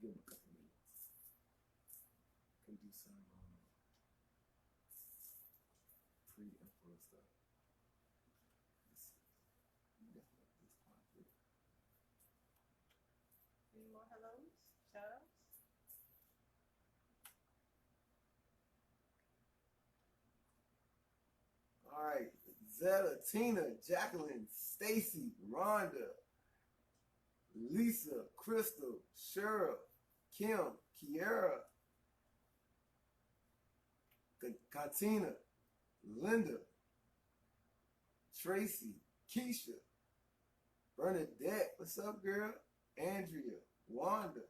give them a couple minutes. Can do some pre-info stuff. Any more hellos? Shout outs? All right, Zeta, Tina, Jacqueline, Stacy, Rhonda, Lisa, Crystal, Cheryl, Kim, Kiera, Katina, Linda, Tracy, Keisha, Bernadette, what's up, girl? Andrea, Wanda,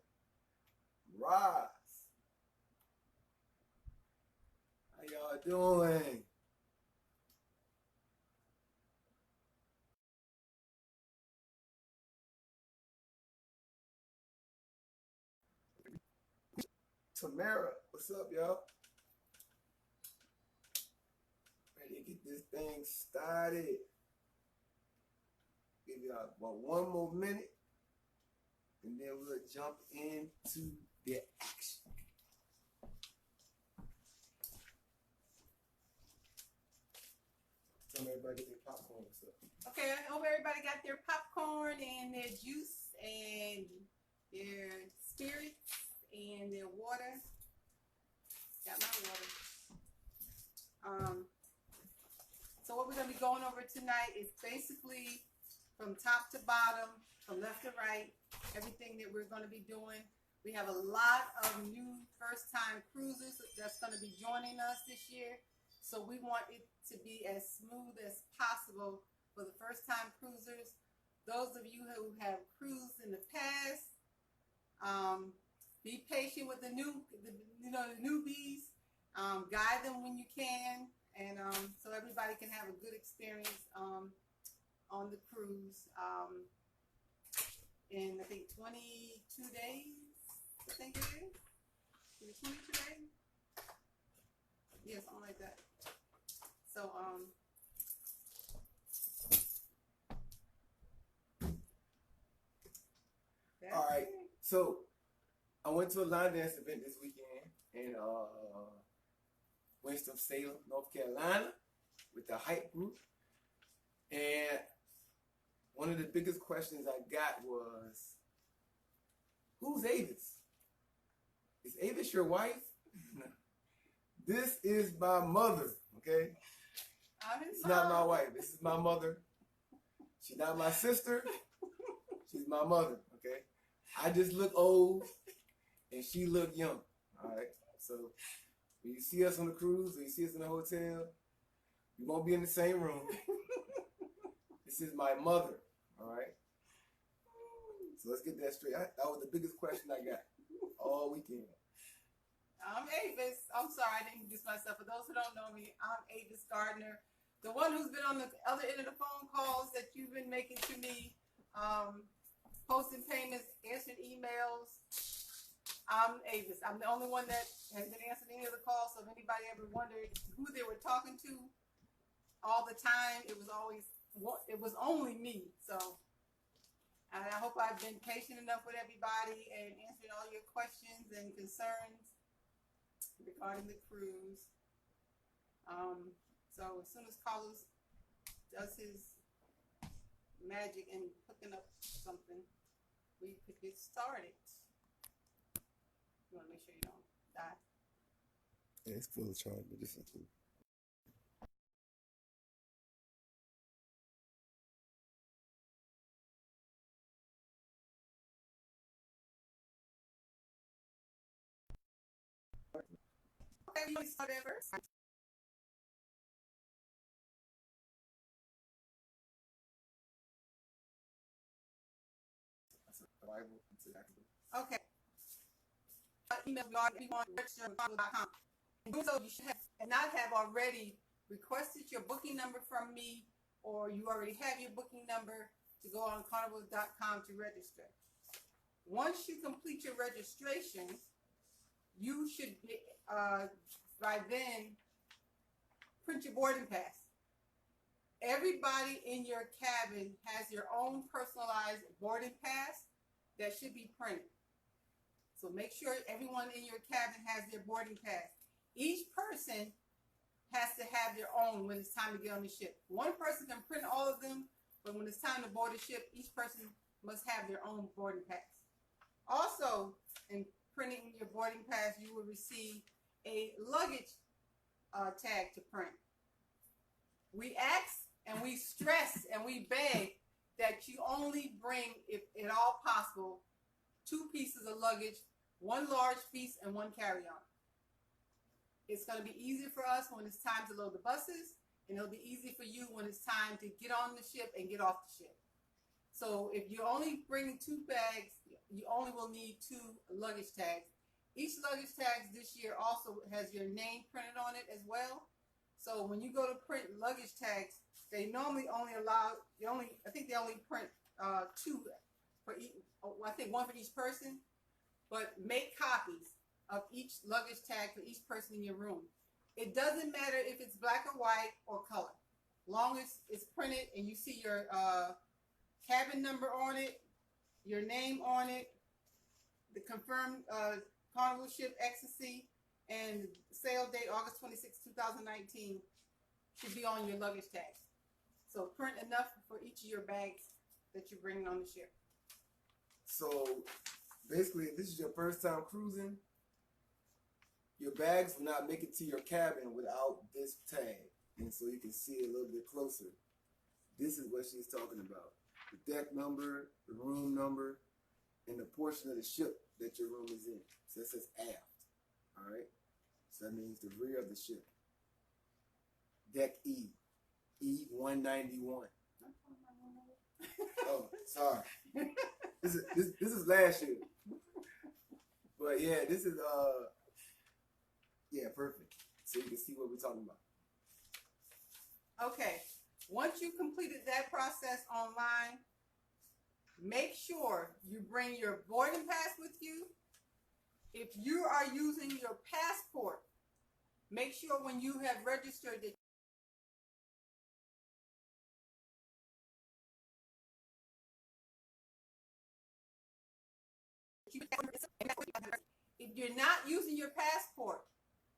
Roz. How y'all doing? Tamara, what's up, y'all? Ready to get this thing started. Give y'all about one more minute, and then we'll jump into the action. Tell everybody get their popcorn and stuff. Okay, I hope everybody got their popcorn and their juice and their spirits and their water. Got my water. So what we're going to be going over tonight is basically from top to bottom, from left to right, everything that we're going to be doing. We have a lot of new first-time cruisers that's going to be joining us this year. So we want it to be as smooth as possible for the first-time cruisers. Those of you who have cruised in the past, be patient with the newbies. Guide them when you can, and so everybody can have a good experience on the cruise. In I think 22 days, I think it is. Is it 22 days? Yeah, something like that. So all right. So I went to a line dance event this weekend in Winston-Salem, North Carolina, with the Hype Group. And one of the biggest questions I got was, who's Avis? Is Avis your wife? This is my mother, okay? It's not my wife. This is my mother. She's not my sister. She's my mother, okay? I just look old, and she look young, all right? So when you see us on the cruise or you see us in the hotel, we won't be in the same room. This is my mother, all right? So let's get that straight. That was the biggest question I got all weekend. I'm Avis. I'm sorry, I didn't introduce myself. For those who don't know me, I'm Avis Gardner, the one who's been on the other end of the phone calls that you've been making to me, posting payments, answering emails. I'm Avis. I'm the only one that has been answering any of the calls. So if anybody ever wondered who they were talking to all the time, it was only me. So I hope I've been patient enough with everybody and answering all your questions and concerns regarding the cruise. So as soon as Carlos does his magic in hooking up something, we could get started. You want to make sure you don't die. Yeah, it's full of charge, but this is cool. Okay, we start at first. Okay. Email everyone@register.com. So you should have and not have already requested your booking number from me, or you already have your booking number to go on carnival.com to register. Once you complete your registration, you should be, by then print your boarding pass. Everybody in your cabin has their own personalized boarding pass that should be printed. So make sure everyone in your cabin has their boarding pass. Each person has to have their own when it's time to get on the ship. One person can print all of them, but when it's time to board the ship, each person must have their own boarding pass. Also, in printing your boarding pass, you will receive a luggage tag to print. We ask and we stress and we beg that you only bring, if at all possible, 2 pieces of luggage, 1 large piece and 1 carry-on. It's going to be easier for us when it's time to load the buses, and it'll be easy for you when it's time to get on the ship and get off the ship. So if you're only bringing 2 bags, you only will need 2 luggage tags. Each luggage tag this year also has your name printed on it as well. So when you go to print luggage tags, they normally only allow, I think they only print 2 for each, I think 1 for each person, but make copies of each luggage tag for each person in your room. It doesn't matter if it's black or white or color. Long as it's printed and you see your cabin number on it, your name on it, the confirmed Carnival ship ecstasy, and sale date August 26, 2019 should be on your luggage tags. So print enough for each of your bags that you're bringing on the ship. So basically, if this is your first time cruising, your bags will not make it to your cabin without this tag. And so you can see it a little bit closer. This is what she's talking about. The deck number, the room number, and the portion of the ship that your room is in. So it says aft. Alright? So that means the rear of the ship. Deck E. E191. Oh, sorry. This is last year. But yeah, this is yeah, perfect. So you can see what we're talking about. Okay. Once you completed that process online, make sure you bring your boarding pass with you. If you are using your passport, make sure when you have registered that if you're not using your passport,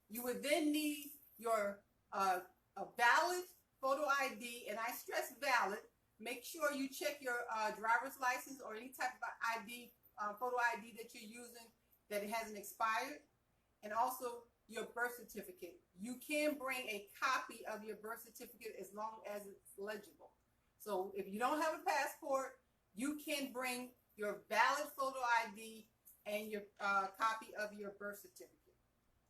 you would then need your a valid photo ID, and I stress valid. Make sure you check your driver's license or any type of ID, photo ID that you're using, that it hasn't expired, and also your birth certificate. You can bring a copy of your birth certificate as long as it's legible. So if you don't have a passport, you can bring your valid photo ID and your copy of your birth certificate.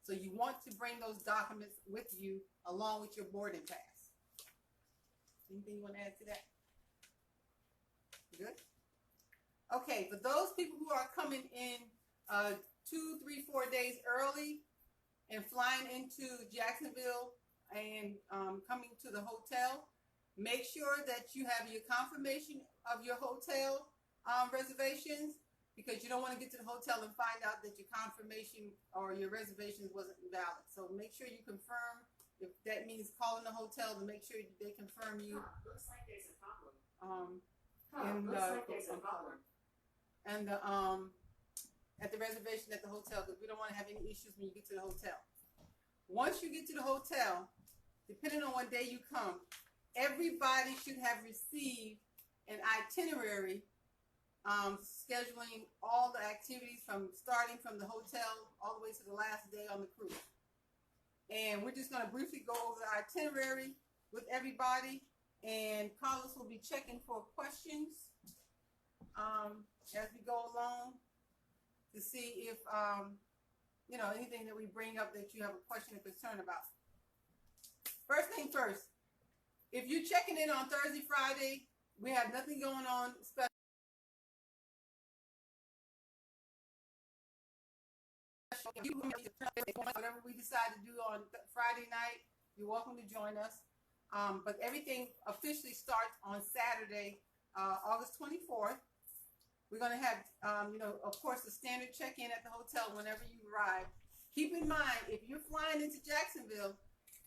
So you want to bring those documents with you along with your boarding pass. Anything you want to add to that? Good? Okay, for those people who are coming in 2, 3, 4 days early and flying into Jacksonville and coming to the hotel, make sure that you have your confirmation of your hotel reservations, because you don't want to get to the hotel and find out that your confirmation or your reservations wasn't valid. So make sure you confirm. If that means calling the hotel to make sure they confirm you. Looks like there's a problem. And at the reservation at the hotel, because we don't want to have any issues when you get to the hotel. Once you get to the hotel, depending on what day you come, everybody should have received an itinerary scheduling all the activities starting from the hotel all the way to the last day on the cruise. And we're just going to briefly go over the itinerary with everybody, and Carlos will be checking for questions as we go along to see if anything that we bring up that you have a question or concern about. First thing first, if you're checking in on Thursday, Friday, we have nothing going on special. Whatever we decide to do on Friday night, you're welcome to join us. But everything officially starts on Saturday, August 24th. We're going to have, of course, the standard check-in at the hotel whenever you arrive. Keep in mind, if you're flying into Jacksonville,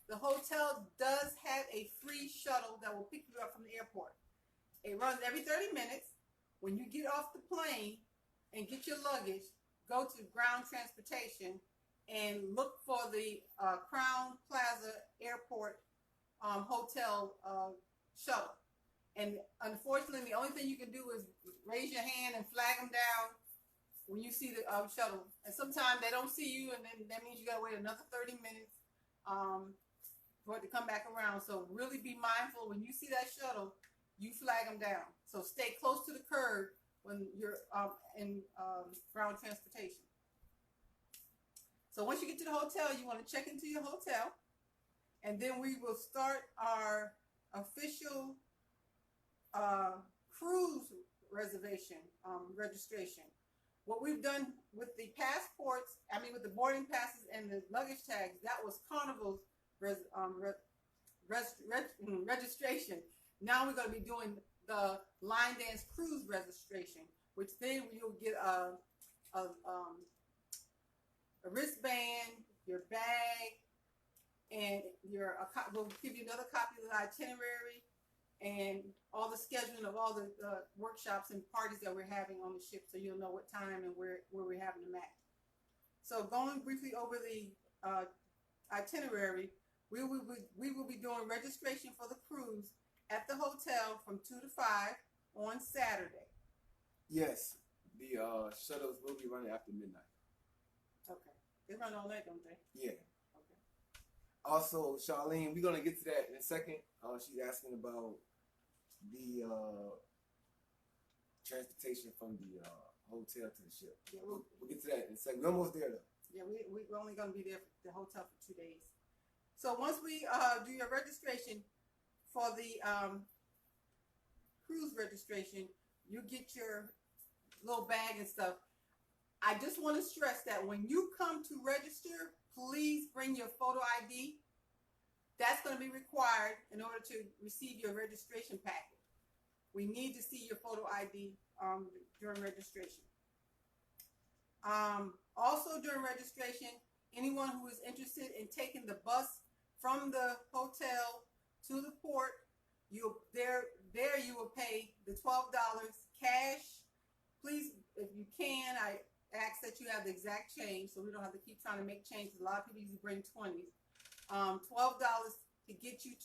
the hotel does have a free shuttle that will pick you up from the airport. It runs every 30 minutes. When you get off the plane and get your luggage, go to ground transportation and look for the Crown Plaza Airport hotel shuttle. And unfortunately, the only thing you can do is raise your hand and flag them down when you see the shuttle. And sometimes they don't see you, and then that means you gotta wait another 30 minutes for it to come back around. So really be mindful when you see that shuttle, you flag them down. So stay close to the curb when you're in ground transportation. So once you get to the hotel, you want to check into your hotel, and then we will start our official cruise reservation registration. What we've done with the passports, with the boarding passes and the luggage tags, that was Carnival's registration. Now we're going to be doing the line dance cruise registration, which then you'll get a wristband, your bag, and we'll give you another copy of the itinerary and all the scheduling of all the workshops and parties that we're having on the ship, so you'll know what time and where we're having them at. So going briefly over the itinerary, we will be doing registration for the cruise at the hotel from 2 to 5 on Saturday. Yes, the shuttles will be running after midnight. Okay. They run all night, don't they? Yeah. Okay. Also, Charlene, we're going to get to that in a second. She's asking about the transportation from the hotel to the ship. Yeah, we'll get to that in a second. We're almost there, though. Yeah, we're only going to be there for the hotel for 2 days. So once we do your registration for the cruise registration, you get your little bag and stuff. I just want to stress that when you come to register, please bring your photo ID. That's going to be required in order to receive your registration packet. We need to see your photo ID during registration. Also during registration, anyone who is interested in taking the bus from the hotel to the port, you will pay the $12 cash. Please, if you can, I ask that you have the exact change so we don't have to keep trying to make changes. A lot of people usually bring 20s. $12 to get you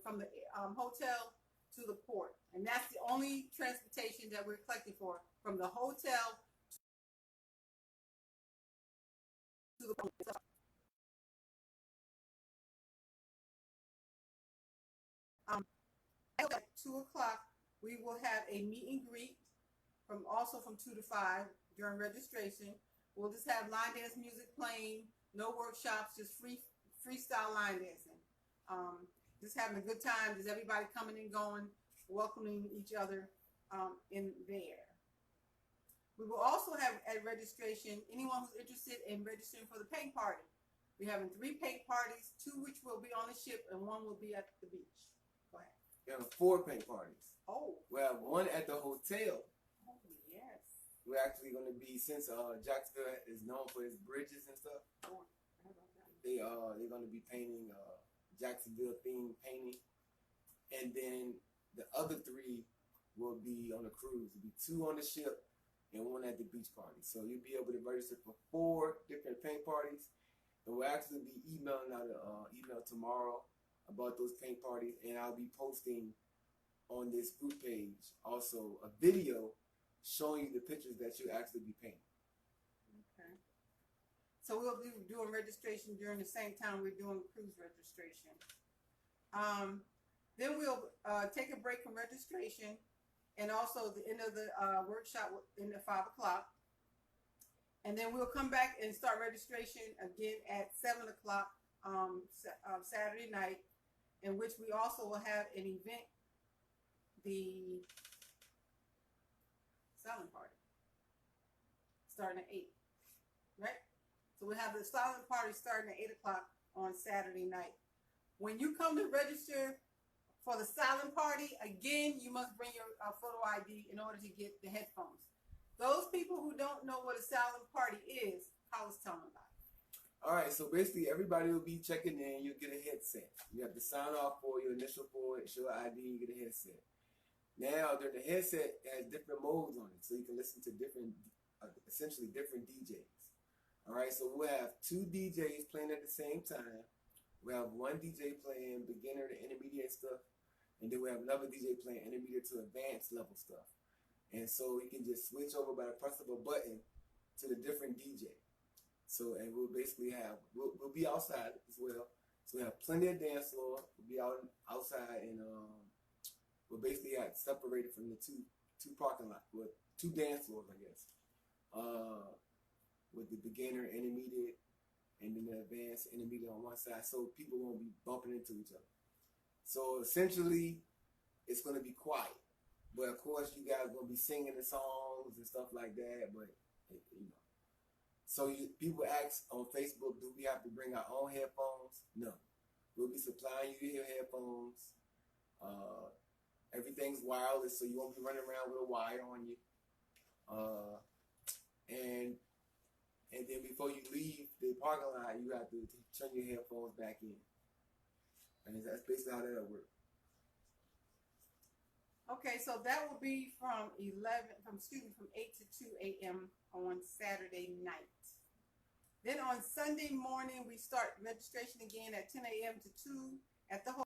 from the hotel to the port, and that's the only transportation that we're collecting for, from the hotel to the port. At 2 o'clock, we will have a meet and greet from 2 to 5 during registration. We'll just have line dance music playing, no workshops, just freestyle line dancing. Just having a good time, just everybody coming and going, welcoming each other in there. We will also have at registration anyone who's interested in registering for the paint party. We're having 3 paint parties, 2 which will be on the ship and 1 will be at the beach. Go ahead. We have 4 paint parties. Oh. We have 1 at the hotel. Oh, yes. We're actually going to be, since Jacksonville is known for its bridges and stuff, they're going to be painting Jacksonville themed painting, and then the other 3 will be on the cruise. There'll be 2 on the ship and 1 at the beach party. So you'll be able to register for 4 different paint parties, and we'll actually be emailing out an email tomorrow about those paint parties, and I'll be posting on this group page also a video showing you the pictures that you'll actually be painting. Okay. So we'll be doing registration during the same time we're doing cruise registration. Then we'll take a break from registration, and also the end of the workshop in the 5 o'clock. And then we'll come back and start registration again at 7 o'clock Saturday night, in which we also will have an event, the silent party, starting at 8, right? So we'll have the silent party starting at 8 o'clock on Saturday night. When you come to register for the silent party, again, you must bring your photo ID in order to get the headphones. Those people who don't know what a silent party is, Carlos, tell them about it. All right, so basically everybody will be checking in. You'll get a headset. You have to sign off for your initial for it, show ID, you get a headset. Now, the headset has different modes on it, so you can listen to different essentially different DJs. All right, so we'll have 2 DJs playing at the same time. We have 1 DJ playing beginner to intermediate stuff, and then we have another DJ playing intermediate to advanced level stuff. And so you can just switch over by the press of a button to the different DJ. So, and we'll basically have, we'll be outside as well. So we have plenty of dance floor. We'll be outside, and we'll basically have separated from the two parking lots, with 2 dance floors, I guess. With the beginner, intermediate, and then the advanced intermediate on one side, so people won't be bumping into each other. So essentially, it's going to be quiet. But of course, you guys are going to be singing the songs and stuff like that. But, you know. So people ask on Facebook, do we have to bring our own headphones? No. We'll be supplying you your headphones. Everything's wireless, so you won't be running around with a wire on you. And then before you leave the parking lot, you have to turn your headphones back in. And that's basically how that'll work. Okay, so that will be from 8 to 2 a.m. on Saturday night. Then on Sunday morning, we start registration again at 10 a.m. to 2 at the hotel.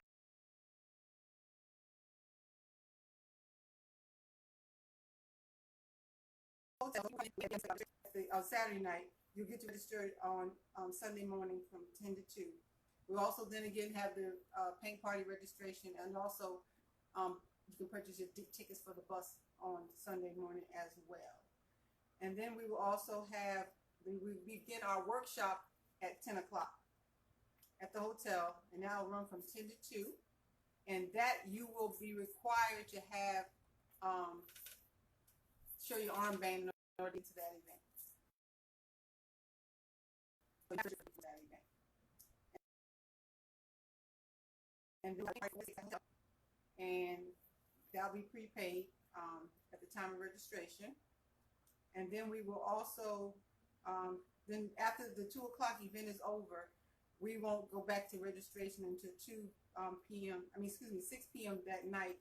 On Saturday night, you get to register on Sunday morning from 10 to 2. We also then again have the paint party registration, and also you can purchase your tickets for the bus on Sunday morning as well. And then we will also have, we begin our workshop at 10 o'clock at the hotel, and that will run from 10 to 2. And that you will be required to have, show your armband in order to that event. And that'll be prepaid at the time of registration. And then we will also, then after the 2 o'clock event is over, we won't go back to registration until 6 p.m. that night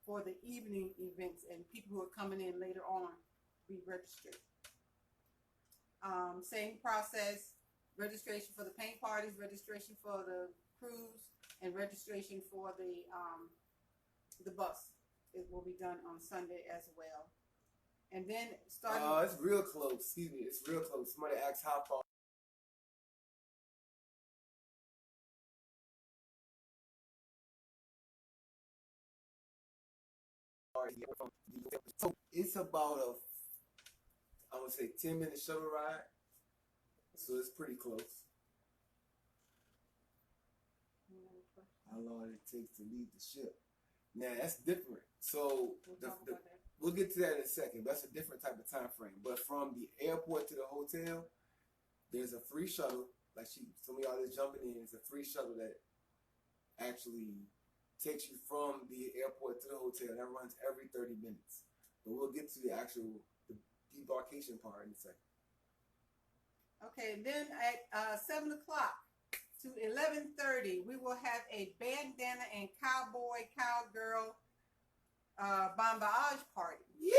for the evening events, and people who are coming in later on be registered. Same process, registration for the paint parties, registration for the cruise, and registration for the bus. It will be done on Sunday as well. And then starting... it's real close. Excuse me. It's real close. Somebody asked how far. So it's about I would say 10-minute shuttle ride. So it's pretty close. How long it takes to leave the ship. Now that's different. So we'll get to that in a second. That's a different type of time frame. But from the airport to the hotel, there's a free shuttle. Like some of y'all that's jumping in, it's a free shuttle that actually takes you from the airport to the hotel. That runs every 30 minutes. But we'll get to the debarkation part in a second. Okay, then at 7 o'clock to 11:30, we will have a bandana and cowboy, cowgirl bon voyage party. Yeah!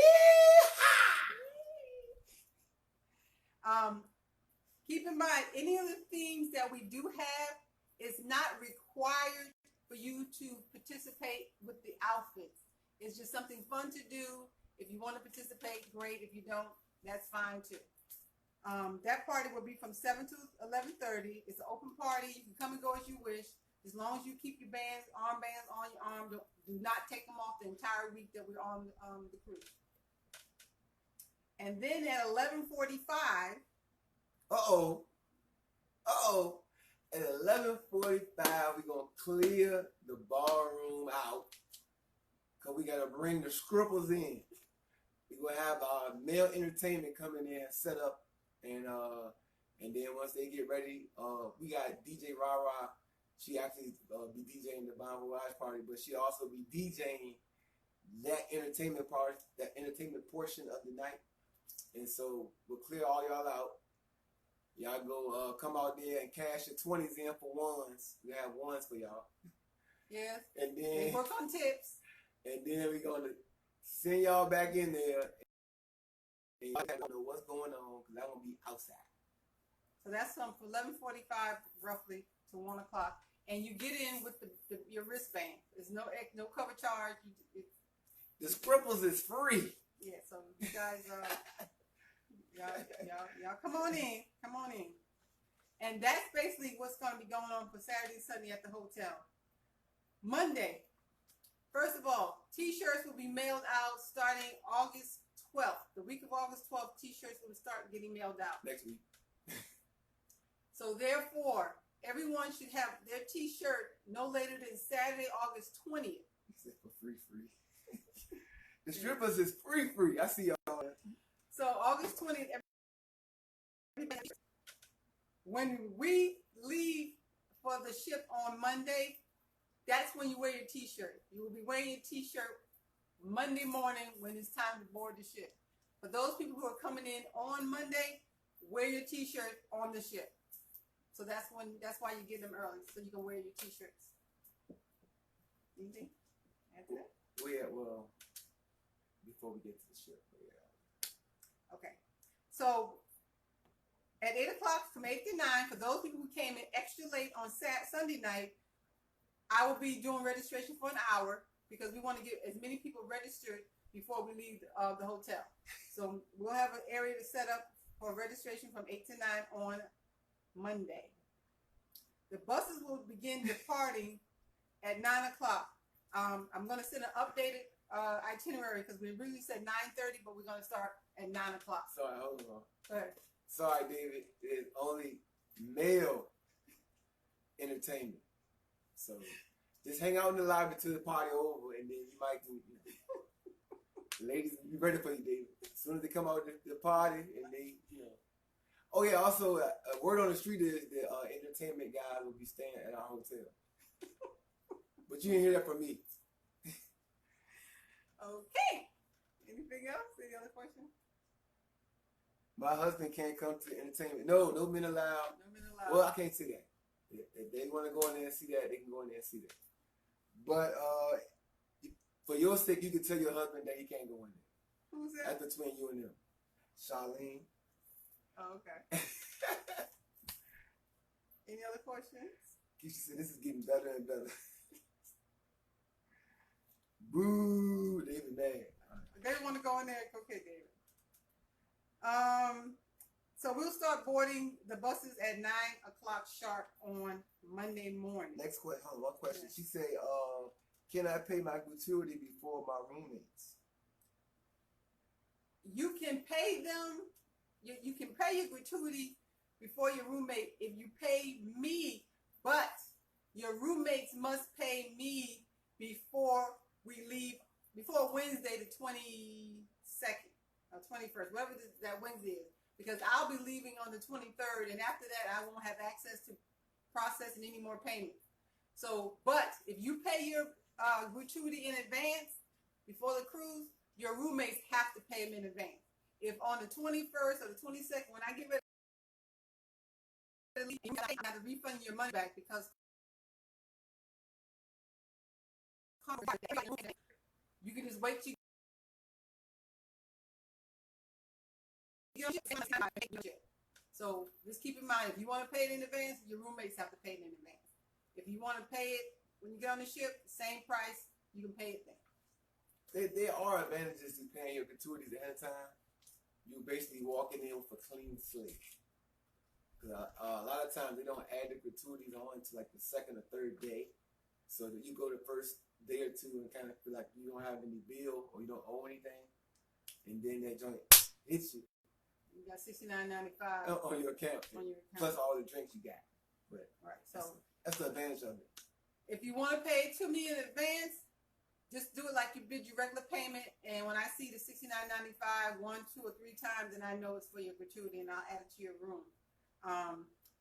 Keep in mind, any of the themes that we do have is not required for you to participate with the outfits. It's just something fun to do. If you want to participate, great. If you don't, that's fine too. That party will be from 7 to 11:30. It's an open party. You can come and go as you wish, as long as you keep your armbands on your arm. Do not take them off the entire week that we're on the cruise. And then at 11:45. At 11:45, we're gonna clear the ballroom out, cause we gotta bring the scribbles in. We're gonna have our male entertainment coming in, set up, and then once they get ready, we got DJ Rara. She actually be DJing the Bon Voyage party, but she also be DJing that entertainment part, that entertainment portion of the night. And so we'll clear all y'all out. Y'all go come out there and cash your 20s in for ones. We have ones for y'all. Yes. And then we work on tips. And then we're gonna send y'all back in there and you don't know what's going on because I'm gonna be outside. So that's from 11:45 roughly to 1 o'clock, and you get in with your wristband. There's no cover charge. The scribbles is free. Yeah, so you guys, y'all come on in, and that's basically what's going to be going on for Saturday and Sunday at the hotel. Monday, first of all, T-shirts will be mailed out starting August 12th. The week of August 12th, T-shirts will start getting mailed out. Next week. So therefore, everyone should have their T-shirt no later than Saturday, August 20th. Except for free. The strippers is free. I see y'all. So August 20th, when we leave for the ship on Monday, that's when you wear your T-shirt. You will be wearing your T-shirt Monday morning when it's time to board the ship. For those people who are coming in on Monday, wear your T-shirt on the ship. So that's why you get them early, so you can wear your T-shirts. Anything after that? Well, before we get to the ship. Yeah. Okay. So at 8 o'clock from 8 to 9, for those people who came in extra late on Sunday night, I will be doing registration for an hour because we want to get as many people registered before we leave the hotel. So we'll have an area to set up for registration from 8 to 9 on Monday. The buses will begin departing at 9 o'clock. I'm going to send an updated itinerary because we really said 9:30, but we're going to start at 9 o'clock. Sorry, hold on. Go ahead. Sorry, David. It's only male entertainment. So just hang out in the lobby till the party over, and then you might do. Ladies, be ready for you, David. As soon as they come out the party, and they, Oh yeah. Also, a word on the street is the entertainment guys will be staying at our hotel. But you didn't hear that from me. Okay. Anything else? Any other questions? My husband can't come to the entertainment. No men allowed. No men allowed. Well, I can't say that. If they want to go in there and see that, they can go in there and see that. But for your sake, you can tell your husband that he can't go in there. Who's that? That's between you and them. Charlene. Oh, okay. Any other questions? Keisha said this is getting better and better. Boo, David mad. They want to go in there. Okay, David. So we'll start boarding the buses at 9 o'clock sharp on Monday morning. Next question. Hold on, one question. Yes. She said, can I pay my gratuity before my roommates? You can pay them. You can pay your gratuity before your roommate if you pay me, but your roommates must pay me before we leave, before Wednesday the 22nd or 21st, whatever that Wednesday is, because I'll be leaving on the 23rd, and after that I won't have access to processing any more payments. So, but if you pay your gratuity in advance before the cruise, your roommates have to pay them in advance. If on the 21st or the 22nd, when I get ready to leave, you got to refund your money back because you can just wait till so just keep in mind, if you want to pay it in advance, your roommates have to pay it in advance. If you want to pay it when you get on the ship, same price, you can pay it then. There are advantages to paying your gratuities ahead of time. You're basically walking in with a clean slate. Because a lot of times they don't add the gratuities on until like the second or third day. So that you go the first day or two and kind of feel like you don't have any bill or you don't owe anything. And then that joint hits you. You got $69.95 on your account. Plus all the drinks you got. But right. So that's the advantage of it. If you want to pay it to me in advance, just do it like you did your regular payment, and when I see the $69.95 1, 2, or 3 times, then I know it's for your gratuity, and I'll add it to your room.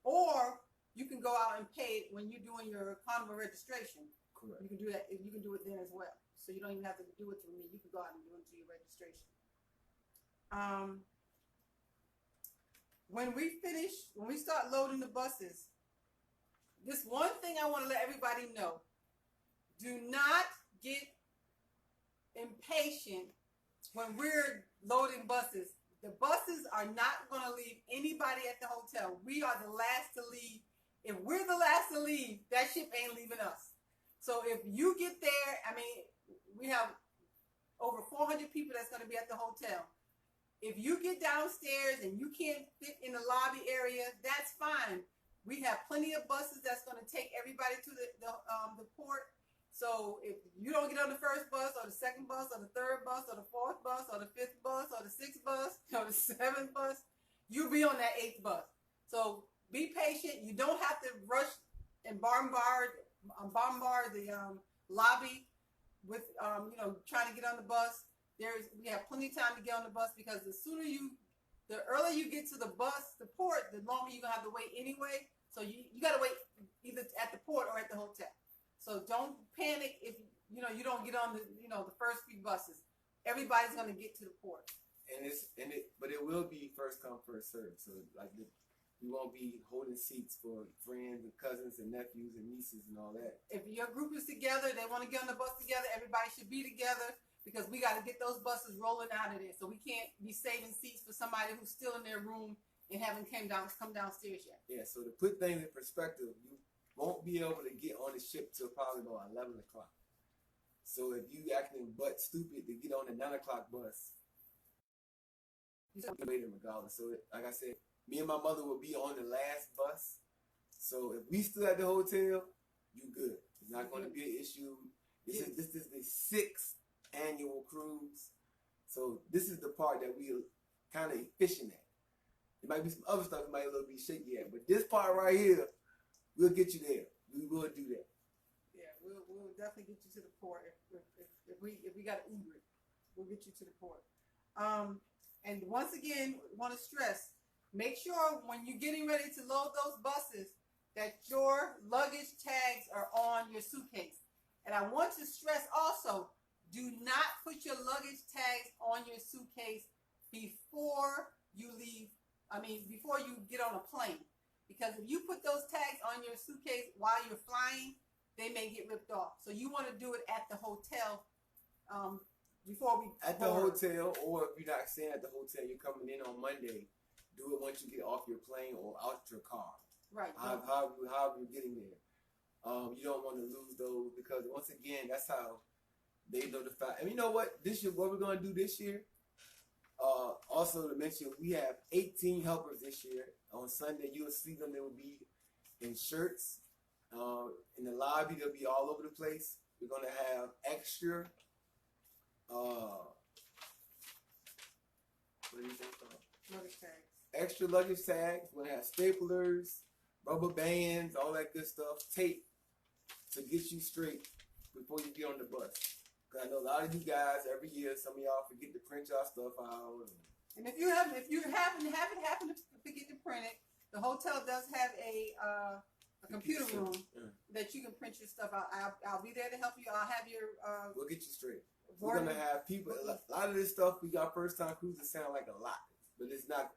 Or you can go out and pay it when you're doing your carnival registration. Correct. You can do that. You can do it then as well. So you don't even have to do it through me. You can go out and do it through your registration. When we start loading the buses, this one thing I want to let everybody know: do not get impatient when we're loading buses. The buses are not going to leave anybody at the hotel. We are the last to leave. If we're the last to leave, that ship ain't leaving us. So if you get there, I mean, we have over 400 people that's going to be at the hotel. If you get downstairs and you can't fit in the lobby area, that's fine. We have plenty of buses that's going to take everybody to the port. So if you don't get on the first bus or the second bus or the third bus or the fourth bus or the fifth bus or the sixth bus or the seventh bus, you'll be on that eighth bus. So be patient. You don't have to rush and bombard the lobby with trying to get on the bus. We have plenty of time to get on the bus, because the earlier you get to the port, the longer you're gonna have to wait anyway. So you gotta wait either at the port or at the hotel. So don't panic if you don't get on the first few buses. Everybody's gonna get to the port. But it will be first come first serve. So we won't be holding seats for friends and cousins and nephews and nieces and all that. If your group is together, they want to get on the bus together, everybody should be together, because we got to get those buses rolling out of there. So we can't be saving seats for somebody who's still in their room and haven't come downstairs yet. Yeah. So to put things in perspective, you won't be able to get on the ship till probably about 11 o'clock. So if you acting butt stupid to get on the 9 o'clock bus, you still wait regardless. So like I said, me and my mother will be on the last bus. So if we still at the hotel, you good. It's not going to be an issue. This is the 6th annual cruise. So this is the part that we are kind of efficient at. There might be some other stuff you might a little be shaky at, but this part right here, we'll get you there. We will do that. Yeah, we'll definitely get you to the port. If we got an Uber, we'll get you to the port. And once again, want to stress, make sure when you're getting ready to load those buses that your luggage tags are on your suitcase. And I want to stress also, do not put your luggage tags on your suitcase before you before you get on a plane. Because if you put those tags on your suitcase while you're flying, they may get ripped off. So you want to do it at the hotel before we at the hotel, or if you're not staying at the hotel, you're coming in on Monday. Do it once you get off your plane or out your car. Right. How you're getting there. You don't want to lose those, because once again, that's how they notify. And you know what? This year, what we're going to do this year. Also to mention, we have 18 helpers this year. On Sunday, you'll see them. They will be in shirts. In the lobby, they'll be all over the place. We're going to have extra, what do you think called? Luggage tags. Extra luggage tags. We're going to have staplers, rubber bands, all that good stuff. Tape to get you straight before you get on the bus. Because I know a lot of you guys, every year, some of y'all forget to print y'all stuff out. And if you haven't happened to forget to print it, the hotel does have a computer room that you can print your stuff out. I'll be there to help you. I'll have your we'll get you straight. We're gonna have people. A lot of this stuff we got first time cruises sound like a lot, but it's not.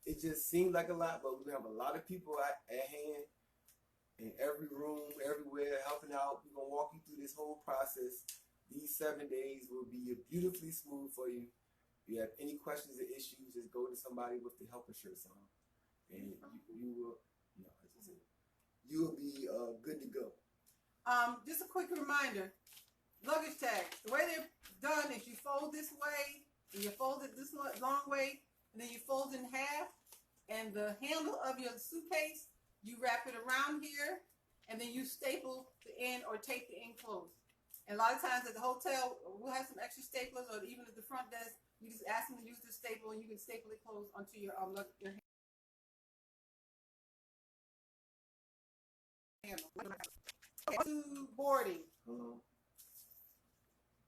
It just seems like a lot, but we have a lot of people at hand in every room, everywhere, helping out. We're gonna walk you through this whole process. These 7 days will be beautifully smooth for you. If you have any questions or issues, just go to somebody with the helper shirts on, and you will be good to go. Just a quick reminder: luggage tags. The way they're done is you fold this way, and you fold it this long way, and then you fold it in half. And the handle of your suitcase, you wrap it around here, and then you staple the end or tape the end closed. And a lot of times at the hotel, we'll have some extra staplers, or even at the front desk, you just ask them to use the staple, and you can staple it closed onto your handle. To boarding.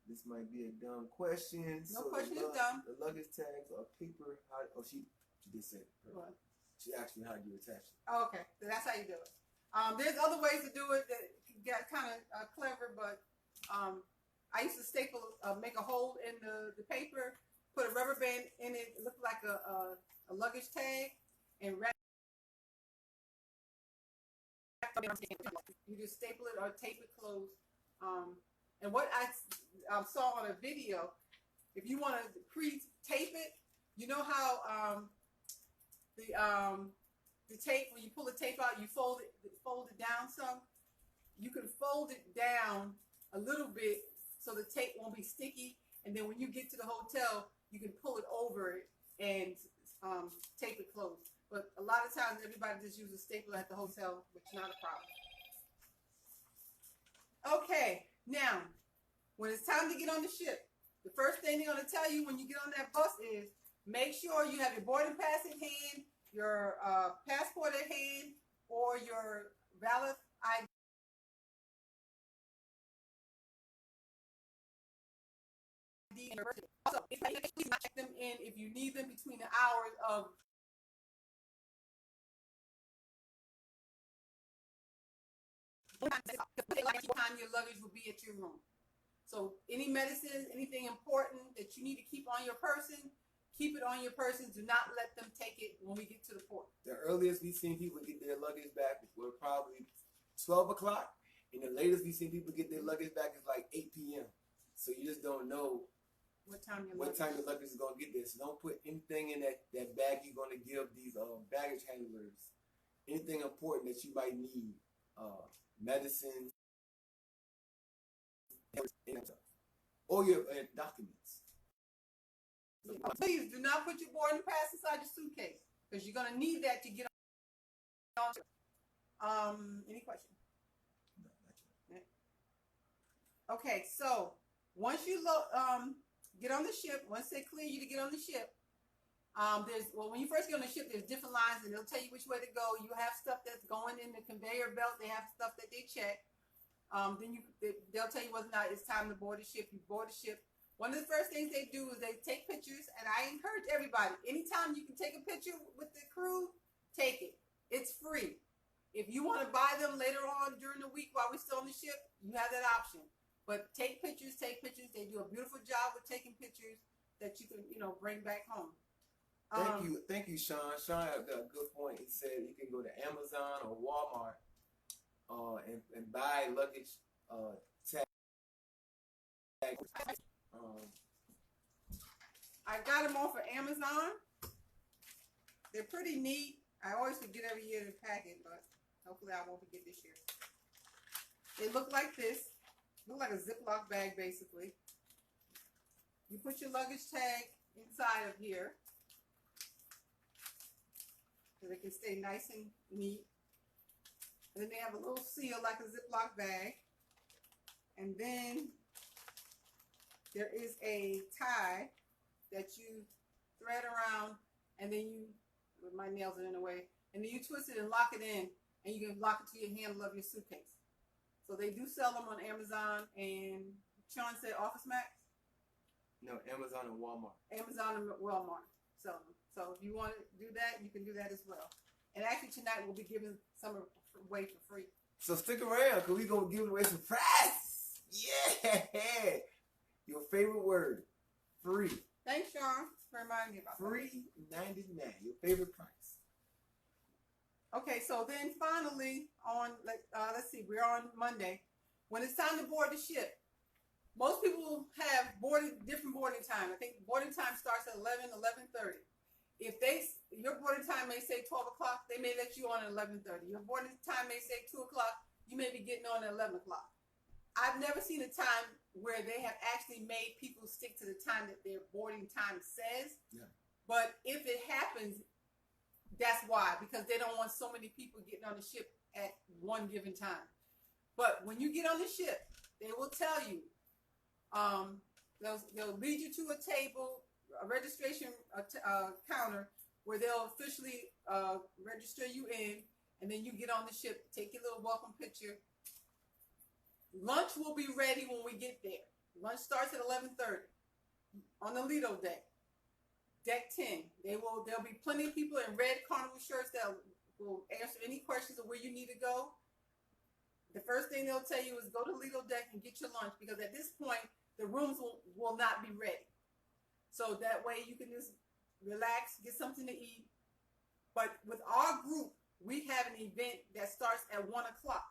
This might be a dumb question. No question is dumb. The luggage tags are paper. She just said it. What? She asked me how you attach it. Oh, okay, so that's how you do it. There's other ways to do it that got kind of clever, but I used to staple, make a hole in the paper, put a rubber band in it, looked like a luggage tag, and wrap. You just staple it or tape it closed. And what I saw on a video, if you want to pre-tape it, You know how the tape, when you pull the tape out, you fold it down some. You can fold it down a little bit so the tape won't be sticky, and then when you get to the hotel, you can pull it over it and tape it closed. But a lot of times, everybody just uses a stapler at the hotel, which is not a problem. Okay, now, when it's time to get on the ship, the first thing they're going to tell you when you get on that bus is make sure you have your boarding pass at hand, your passport at hand, or your valid ID. Also, please check them in if you need them between the hours of time your luggage will be at your room. So any medicines, anything important that you need to keep on your person, keep it on your person. Do not let them take it when we get to the port. The earliest we've seen people get their luggage back were probably 12 o'clock, and the latest we've seen people get their luggage back is like 8 p.m. So you just don't know what time your luggage is going to get there. So don't put anything in that bag you're going to give these baggage handlers. Anything important that you might need, medicine, or your documents. Please do not put your boarding pass inside your suitcase because you're going to need that to get on. Any questions? No, not yet. Okay, so once you get on the ship, once they clear you to get on the ship, when you first get on the ship, there's different lines, and they'll tell you which way to go. You have stuff that's going in the conveyor belt. They have stuff that they check. Then they'll tell you whether or not it's time to board the ship. You board the ship. One of the first things they do is they take pictures, and I encourage everybody, anytime you can take a picture with the crew, take it. It's free. If you want to buy them later on during the week while we're still on the ship, you have that option. But take pictures, take pictures. They do a beautiful job with taking pictures that you can, bring back home. Thank you, Sean. Sean had a good point. He said you can go to Amazon or Walmart and buy luggage tag. I got them off of Amazon. They're pretty neat. I always forget every year to pack it, but hopefully I won't forget this year. They look like this. Look like a Ziploc bag, basically. You put your luggage tag inside of here so they can stay nice and neat. And then they have a little seal like a Ziploc bag. And then there is a tie that you thread around, and then with my nails are in the way, and then you twist it and lock it in, and you can lock it to your handle of your suitcase. So they do sell them on Amazon, and Sean said Office Max? No, Amazon and Walmart. Amazon and Walmart sell them. So if you want to do that, you can do that as well. And actually tonight we'll be giving some away for free. So stick around, because we're going to give away some prize. Yeah! Your favorite word, free. Thanks, Sean, for reminding me about that. $3.99, your favorite price. Okay, so then finally let's see, we're on Monday. When it's time to board the ship, most people have different boarding time. I think boarding time starts at 11:30. If your boarding time may say 12 o'clock, they may let you on at 11:30. Your boarding time may say 2 o'clock, you may be getting on at 11 o'clock. I've never seen a time where they have actually made people stick to the time that their boarding time says. Yeah. But if it happens, that's why, because they don't want so many people getting on the ship at one given time. But when you get on the ship, they will tell you, they'll lead you to a table, a registration counter, where they'll officially register you in, and then you get on the ship, take your little welcome picture. Lunch will be ready when we get there. Lunch starts at 11:30 on the Lido deck. Deck 10. There'll be plenty of people in red carnival shirts that will answer any questions of where you need to go. The first thing they'll tell you is go to Lido deck and get your lunch, because at this point the rooms will not be ready. So that way you can just relax, get something to eat. But with our group, we have an event that starts at 1 o'clock.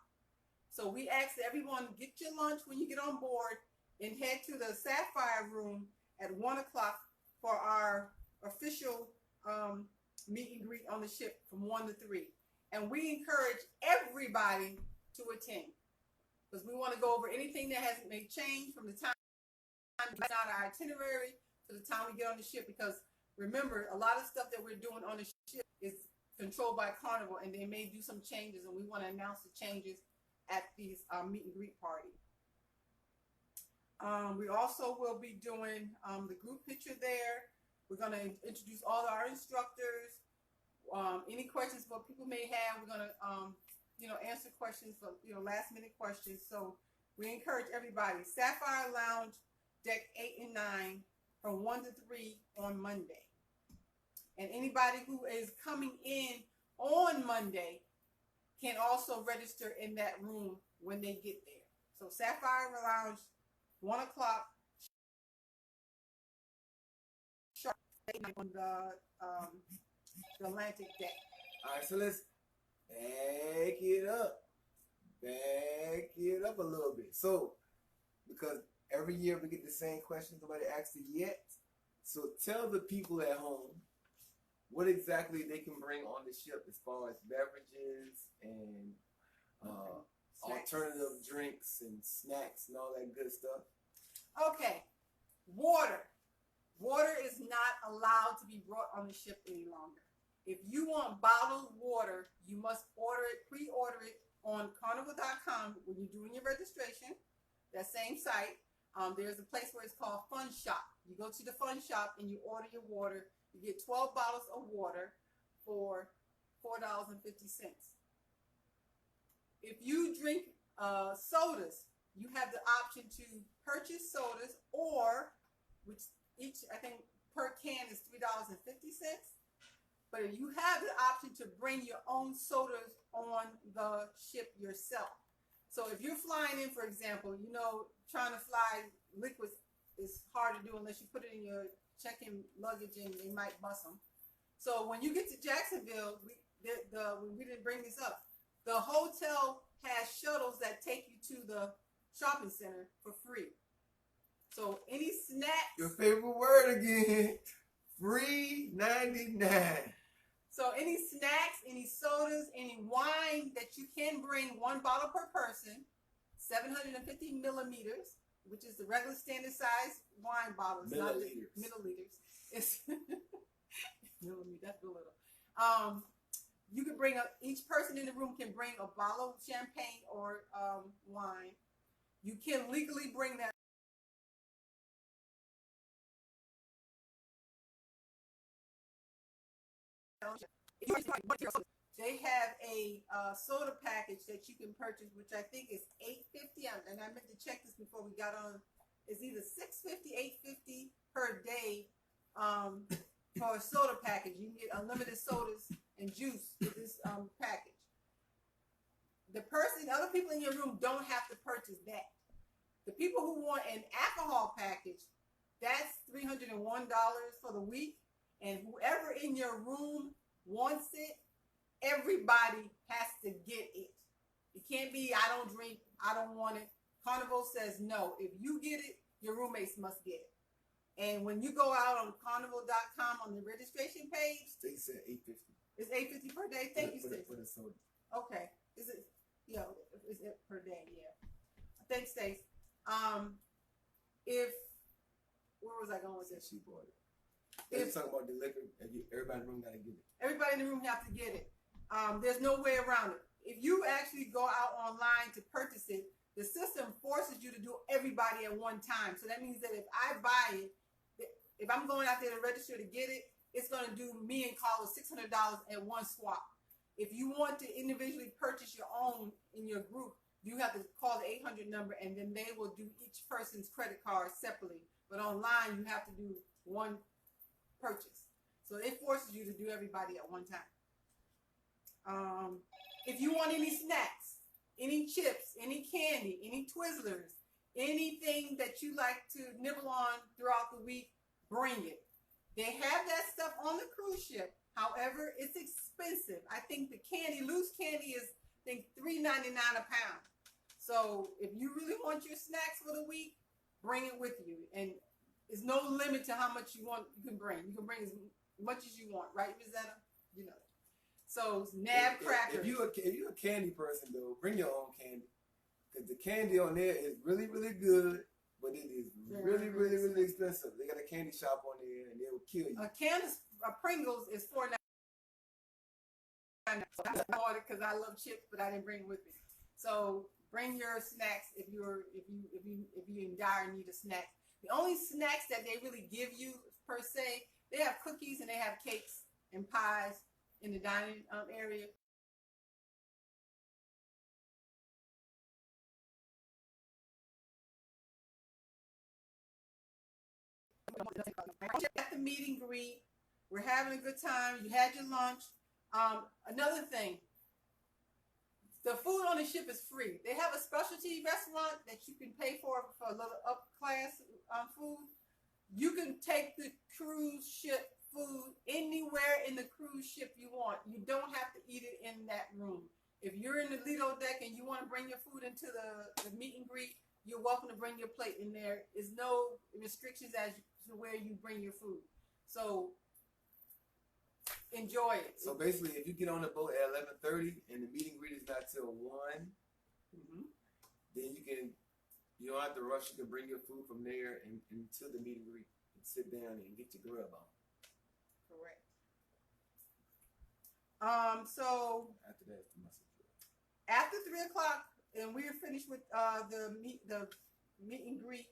So we ask everyone, get your lunch when you get on board and head to the Sapphire room at 1 o'clock for our official meet and greet on the ship from 1 to 3. And we encourage everybody to attend because we want to go over anything that hasn't made change from the time we get out our itinerary to the time we get on the ship. Because remember, a lot of stuff that we're doing on the ship is controlled by Carnival, and they may do some changes, and we want to announce the changes at these meet and greet party. We also will be doing the group picture there. We're going to introduce all our instructors. Any questions what people may have, we're going to answer questions for last minute questions. So we encourage everybody. Sapphire Lounge, deck 8 and 9, from 1 to 3 on Monday. And anybody who is coming in on Monday can also register in that room when they get there. So Sapphire Lounge, 1 o'clock, sharp on the Atlantic deck. All right, so let's back it up. Back it up a little bit. So, because every year we get the same question, nobody asked it yet. So tell the people at home what exactly they can bring on the ship as far as beverages and alternative drinks and snacks and all that good stuff. Okay, water. Water is not allowed to be brought on the ship any longer. If you want bottled water, you must pre-order it on carnival.com when you're doing your registration, that same site. There's a place where it's called Fun Shop. You go to the Fun Shop and you order your water. You get 12 bottles of water for $4.50. If you drink sodas, you have the option to purchase sodas, or which each, I think, per can is $3.50. But you have the option to bring your own sodas on the ship yourself. So if you're flying in, for example, trying to fly liquids is hard to do unless you put it in your check-in luggage and they might bust them. So when you get to Jacksonville, we didn't bring this up. The hotel has shuttles that take you to the shopping center for free. So any snacks. Your favorite word again. Free 99. So any snacks, any sodas, any wine that you can bring, 1 bottle per person, 750 milliliters, which is the regular standard size wine bottle. It's milliliters. Not milliliters. It's millimeters. That's a little. You can bring each person in the room can bring a bottle of champagne or wine. You can legally bring that. They have a soda package that you can purchase, which I think is $8.50. And I meant to check this before we got on. It's either $6.50, $8.50 per day for a soda package. You can get unlimited sodas and juice with this package. Other people in your room don't have to purchase that. The people who want an alcohol package, that's $301 for the week. And whoever in your room wants it, everybody has to get it. It can't be, I don't drink, I don't want it. Carnival says no. If you get it, your roommates must get it. And when you go out on carnival.com on the registration page, They said $8.50. It's $8.50 per day. Thank you, Stacey. For the soda. Okay. Is it? Yeah, is it per day? Yeah. Thanks, Stacey. Where was I going with this? She bought it. Let's talk about delivery. Everybody in the room got to get it. Everybody in the room have to get it. There's no way around it. If you actually go out online to purchase it, the system forces you to do everybody at one time. So that means that if I buy it, if I'm going out there to register to get it, it's going to do me and Carlos $600 at one swap. If you want to individually purchase your own in your group, you have to call the 800 number, and then they will do each person's credit card separately. But online, you have to do one purchase. So it forces you to do everybody at one time. If you want any snacks, any chips, any candy, any Twizzlers, anything that you like to nibble on throughout the week, bring it. They have that stuff on the cruise ship. However, it's expensive. I think the loose candy is, I think, $3.99 a pound. So if you really want your snacks for the week, bring it with you. And there's no limit to how much you can bring. You can bring as much as you want, right, Ms. Etta? You know that. So nab crackers. If you're a candy person though, bring your own candy, because the candy on there is really good, but it is really expensive. They got a candy shop on there, and they will kill you. A can of Pringles is $4.99. I bought it because I love chips, but I didn't bring it with me. So bring your snacks if you're in dire need of snacks. The only snacks that they really give you per se, they have cookies and they have cakes and pies in the dining area. At the meet and greet, we're having a good time. You had your lunch. Another thing, the food on the ship is free. They have a specialty restaurant that you can pay for a little up class food. You can take the cruise ship food anywhere in the cruise ship you want. You don't have to eat it in that room. If you're in the Lido deck and you want to bring your food into the meet and greet, you're welcome to bring your plate in there. There's no restrictions as to where you bring your food. So enjoy it. So basically, if you get on the boat at 11:30 and the meet and greet is not till 1, then you don't have to rush. You can bring your food from there and to the meet and greet and sit down and get your grub on. Correct. So After that, it's the mustard drill. After 3 o'clock, and we're finished with the meet and greet,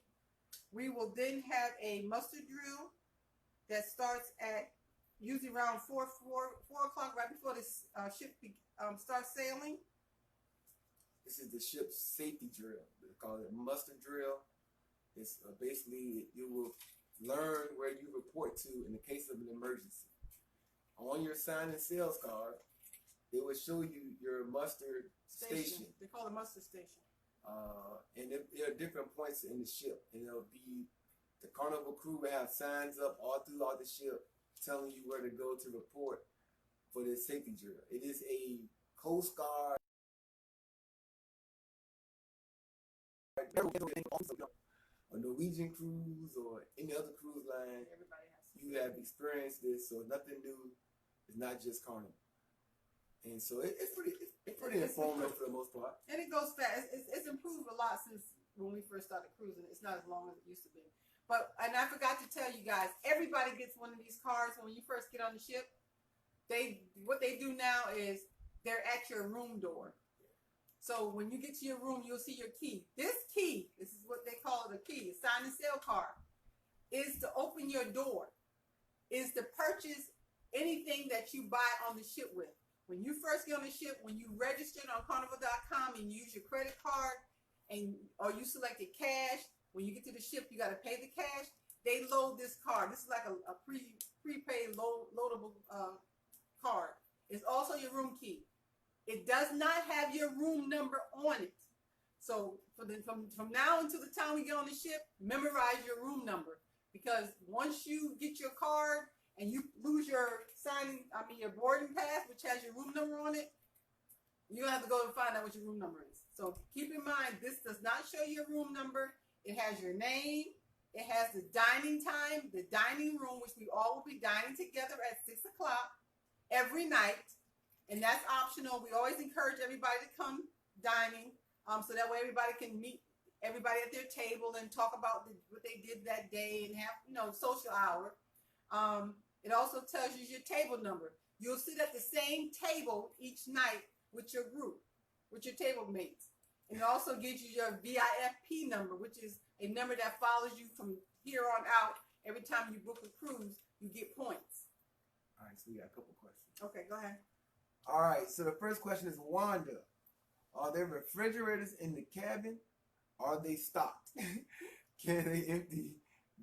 we will then have a muster drill that starts at usually around 4 o'clock, right before the ship starts sailing. This is the ship's safety drill. They call it muster drill. It's basically you will learn where you report to in the case of an emergency. On your sign and sales card, it will show you your muster station. They call it muster station. And there are different points in the ship. And it'll be the Carnival crew will have signs up all throughout the ship telling you where to go to report for this safety drill. It is a Coast Guard. A Norwegian cruise or any other cruise line, you have experienced this, so nothing new. It's not just Carnival. And so it's pretty informative for the most part. And it goes fast. It's improved a lot since when we first started cruising. It's not as long as it used to be. And I forgot to tell you guys, everybody gets one of these cards when you first get on the ship. What they do now is they're at your room door. So when you get to your room, you'll see your key. This key, this is what they call it, a key, a sign and sale card, is to open your door, is to purchase anything that you buy on the ship with. When you first get on the ship, when you registered on Carnival.com and you use your credit card or you selected cash, when you get to the ship, you got to pay the cash. They load this card. This is like a prepaid loadable card. It's also your room key. It does not have your room number on it. So from now until the time we get on the ship, memorize your room number. Because once you get your card and you lose your boarding pass, which has your room number on it, you're going to have to go and find out what your room number is. So keep in mind, this does not show your room number. It has your name. It has the dining time, the dining room, which we all will be dining together at 6 o'clock every night. And that's optional. We always encourage everybody to come dining, so that way everybody can meet everybody at their table and talk about what they did that day and have, social hour. It also tells you your table number. You'll sit at the same table each night with your group, with your table mates. And it also gives you your VIFP number, which is a number that follows you from here on out. Every time you book a cruise, you get points. All right, so we got a couple questions. Okay, go ahead. All right, so the first question is Wanda. Are there refrigerators in the cabin? Are they stocked? Can they empty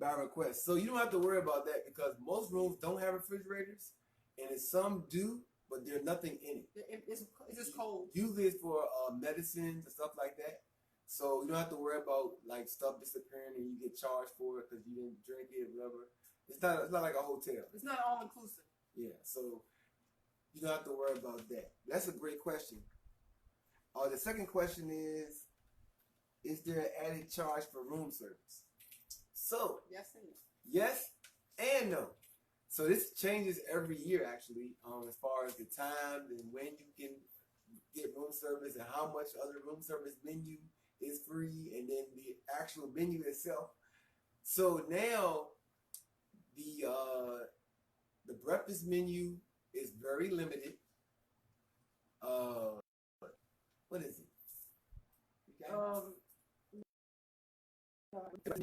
by request? So you don't have to worry about that because most rooms don't have refrigerators, and some do, but there's nothing in it. It's just cold. Usually it's for medicines and stuff like that. So you don't have to worry about like stuff disappearing and you get charged for it because you didn't drink it, whatever. It's not like a hotel. It's not all inclusive. Yeah, so you don't have to worry about that. That's a great question. The second question is there an added charge for room service? So, Yes and no. yes and no. So this changes every year, actually, as far as the time and when you can get room service and how much other room service menu is free, and then the actual menu itself. So now the breakfast menu is very limited. Uh, what is it? Okay.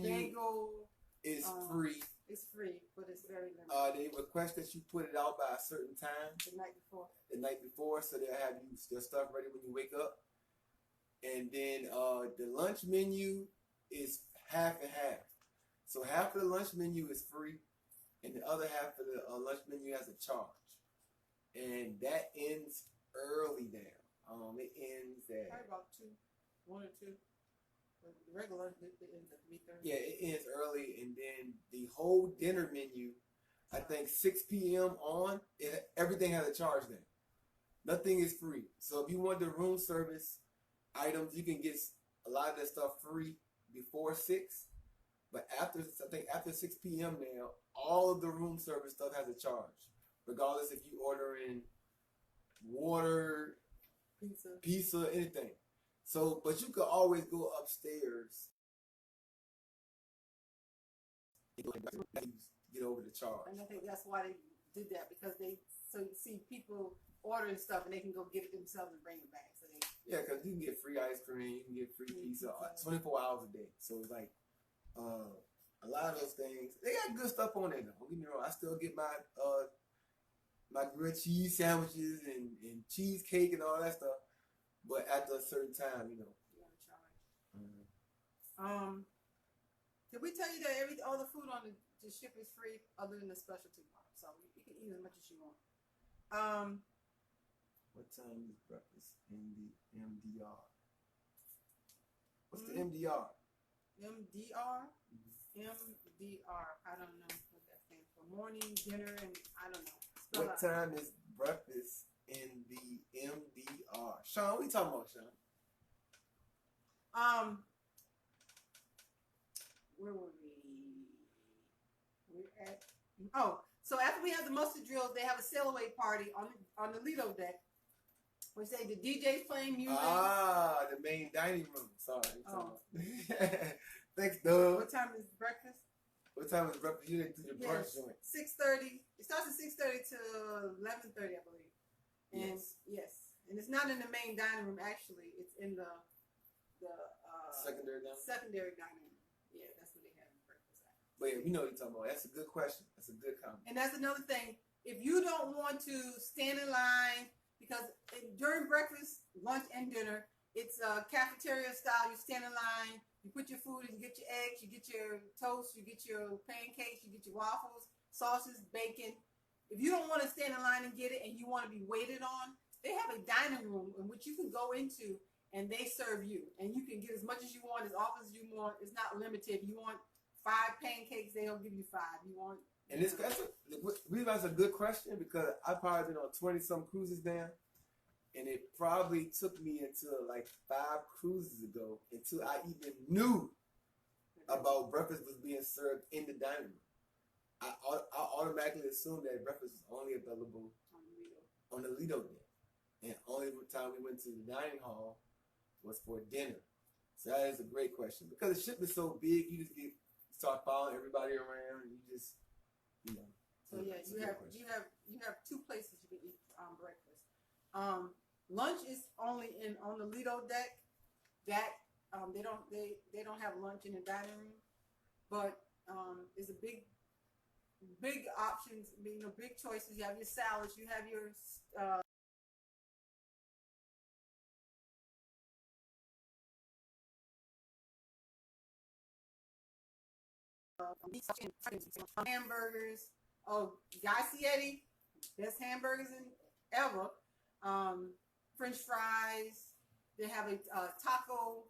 Bagel Is free. It's free, but it's very limited. They request that you put it out by a certain time. The night before. The night before, so they'll have you their stuff ready when you wake up. And then the lunch menu is half and half. So half of the lunch menu is free, and the other half of the lunch menu has a charge. And that ends early now. It ends at probably about 1 or 2. The regular it ends at 3:30. Yeah, it ends early, and then the whole dinner menu, I think 6 p.m. on, everything has a charge now. Nothing is free. So if you want the room service items, you can get a lot of that stuff free before 6. But I think after 6 p.m. now, all of the room service stuff has a charge, regardless if you order in water, pizza, anything. So, but you could always go upstairs and get over the charge. And I think that's why they did that, because so you see people ordering stuff and they can go get it themselves and bring it back. So yeah, because you can get free ice cream, you can get free pizza 24 hours a day. So it's like a lot of those things. They got good stuff on there though. Don't get me wrong. I still get my my grilled cheese sandwiches and cheesecake and all that stuff. But after a certain time, you know. You gotta charge. Did we tell you that all the food on the ship is free other than the specialty bar? So you can eat as much as you want. What time is breakfast in the MDR? What's the MDR? MDR? MDR. I don't know what that stands for. Morning, dinner, and I don't know. What time is breakfast in the MDR? Sean, what you talking about, Sean? Where were we? We're at. So after we have the mustard drills, they have a sail away party on the Lido deck. We say the DJ's playing music. The main dining room. Sorry. Thanks, Doug. What time is breakfast? What time is breakfast? You didn't do the brunch joint. 6:30. It starts at 6:30 to 11:30, I believe. And yes, and it's not in the main dining room. Actually, it's in the secondary dining room. Yeah, that's where they have breakfast at. But yeah, we know what you're talking about. That's a good question. That's a good comment. And that's another thing. If you don't want to stand in line, because during breakfast, lunch, and dinner, it's cafeteria style. You stand in line, you put your food in, you get your eggs, you get your toast, you get your pancakes, you get your waffles, sausages, bacon. If you don't want to stand in line and get it and you want to be waited on, they have a dining room in which you can go into and they serve you. And you can get as much as you want, as often as you want. It's not limited. You want 5 pancakes, they'll give you 5. You want... And that's a good question, because I probably been on 20-some cruises now. And it probably took me until like 5 cruises ago until I even knew about breakfast was being served in the dining room. I automatically assumed that breakfast was only available on the Lido day. And only time we went to the dining hall was for dinner. So that is a great question. Because the ship is so big, you just start following everybody around, and you just, you know. So yeah, you have 2 places you can eat breakfast. Lunch is only on the Lido deck. That they don't have lunch in the dining room, but it's a big options. Big choices. You have your salads. You have your hamburgers. Oh, Guy Fieri, best hamburgers ever. French fries. They have a taco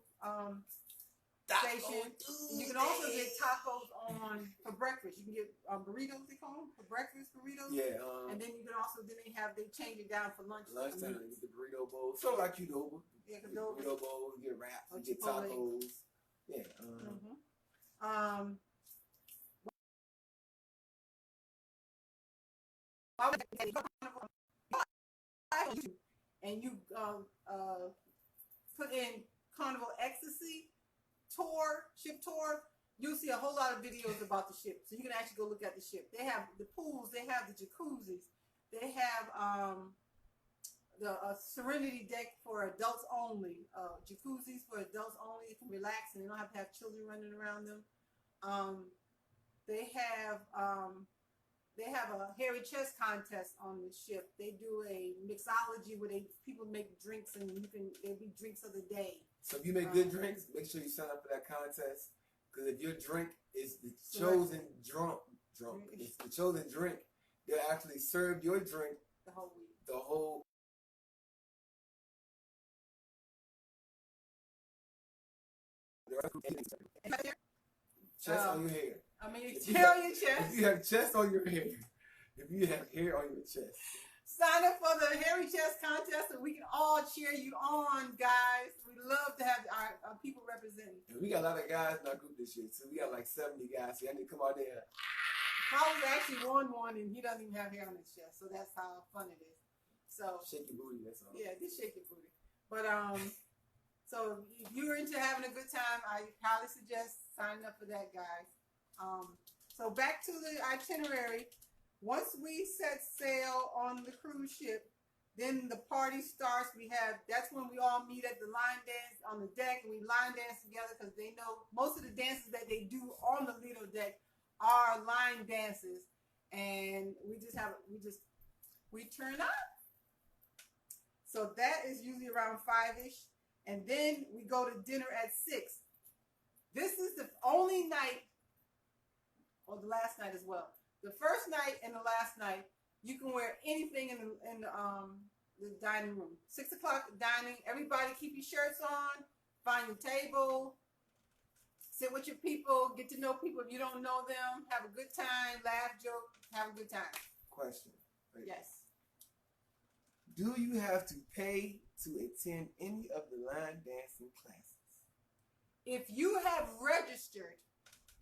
station. You can also get tacos for breakfast. You can get burritos, they call them, for breakfast burritos. Yeah. And then you can also they change it down for lunch. Lunchtime, you get the burrito bowl. Sort of like Qdoba. Yeah, burrito bowl. You get wraps. You get tacos. Yeah. and you put in Carnival Ecstasy tour, ship tour, you'll see a whole lot of videos about the ship. So you can actually go look at the ship. They have the pools, they have the jacuzzis, they have the Serenity deck for adults only, jacuzzis for adults only. You can relax and they don't have to have children running around them. They have a hairy chest contest on the ship. They do a mixology where people make drinks and there'll be drinks of the day. So if you make good drinks, make sure you sign up for that contest. Because if your drink is the chosen it's the chosen drink, they'll actually serve your drink the whole week. The whole. Chest on your hair. I mean, hair on your chest. If you have chest on your hair, if you have hair on your chest, sign up for the hairy chest contest, and we can all cheer you on, guys. We love to have our people representing. And we got a lot of guys in our group this year, so we got like 70 guys. So y'all need to come out there. Paul's actually won one, and he doesn't even have hair on his chest, so that's how fun it is. So shake your booty, that's all. Yeah, just shake your booty. But so if you're into having a good time, I highly suggest signing up for that, guys. So back to the itinerary. Once we set sail on the cruise ship, then the party starts. That's when we all meet at the line dance on the deck, and we line dance together because they know most of the dances that they do on the Lido deck are line dances, and we turn up. So that is usually around 5-ish, and then we go to dinner at 6. This is the only night, or the last night as well. The first night and the last night, you can wear anything in the dining room. 6 o'clock dining. Everybody keep your shirts on. Find your table. Sit with your people. Get to know people if you don't know them. Have a good time. Laugh, joke. Have a good time. Question. Right? Yes. Do you have to pay to attend any of the line dancing classes? If you have registered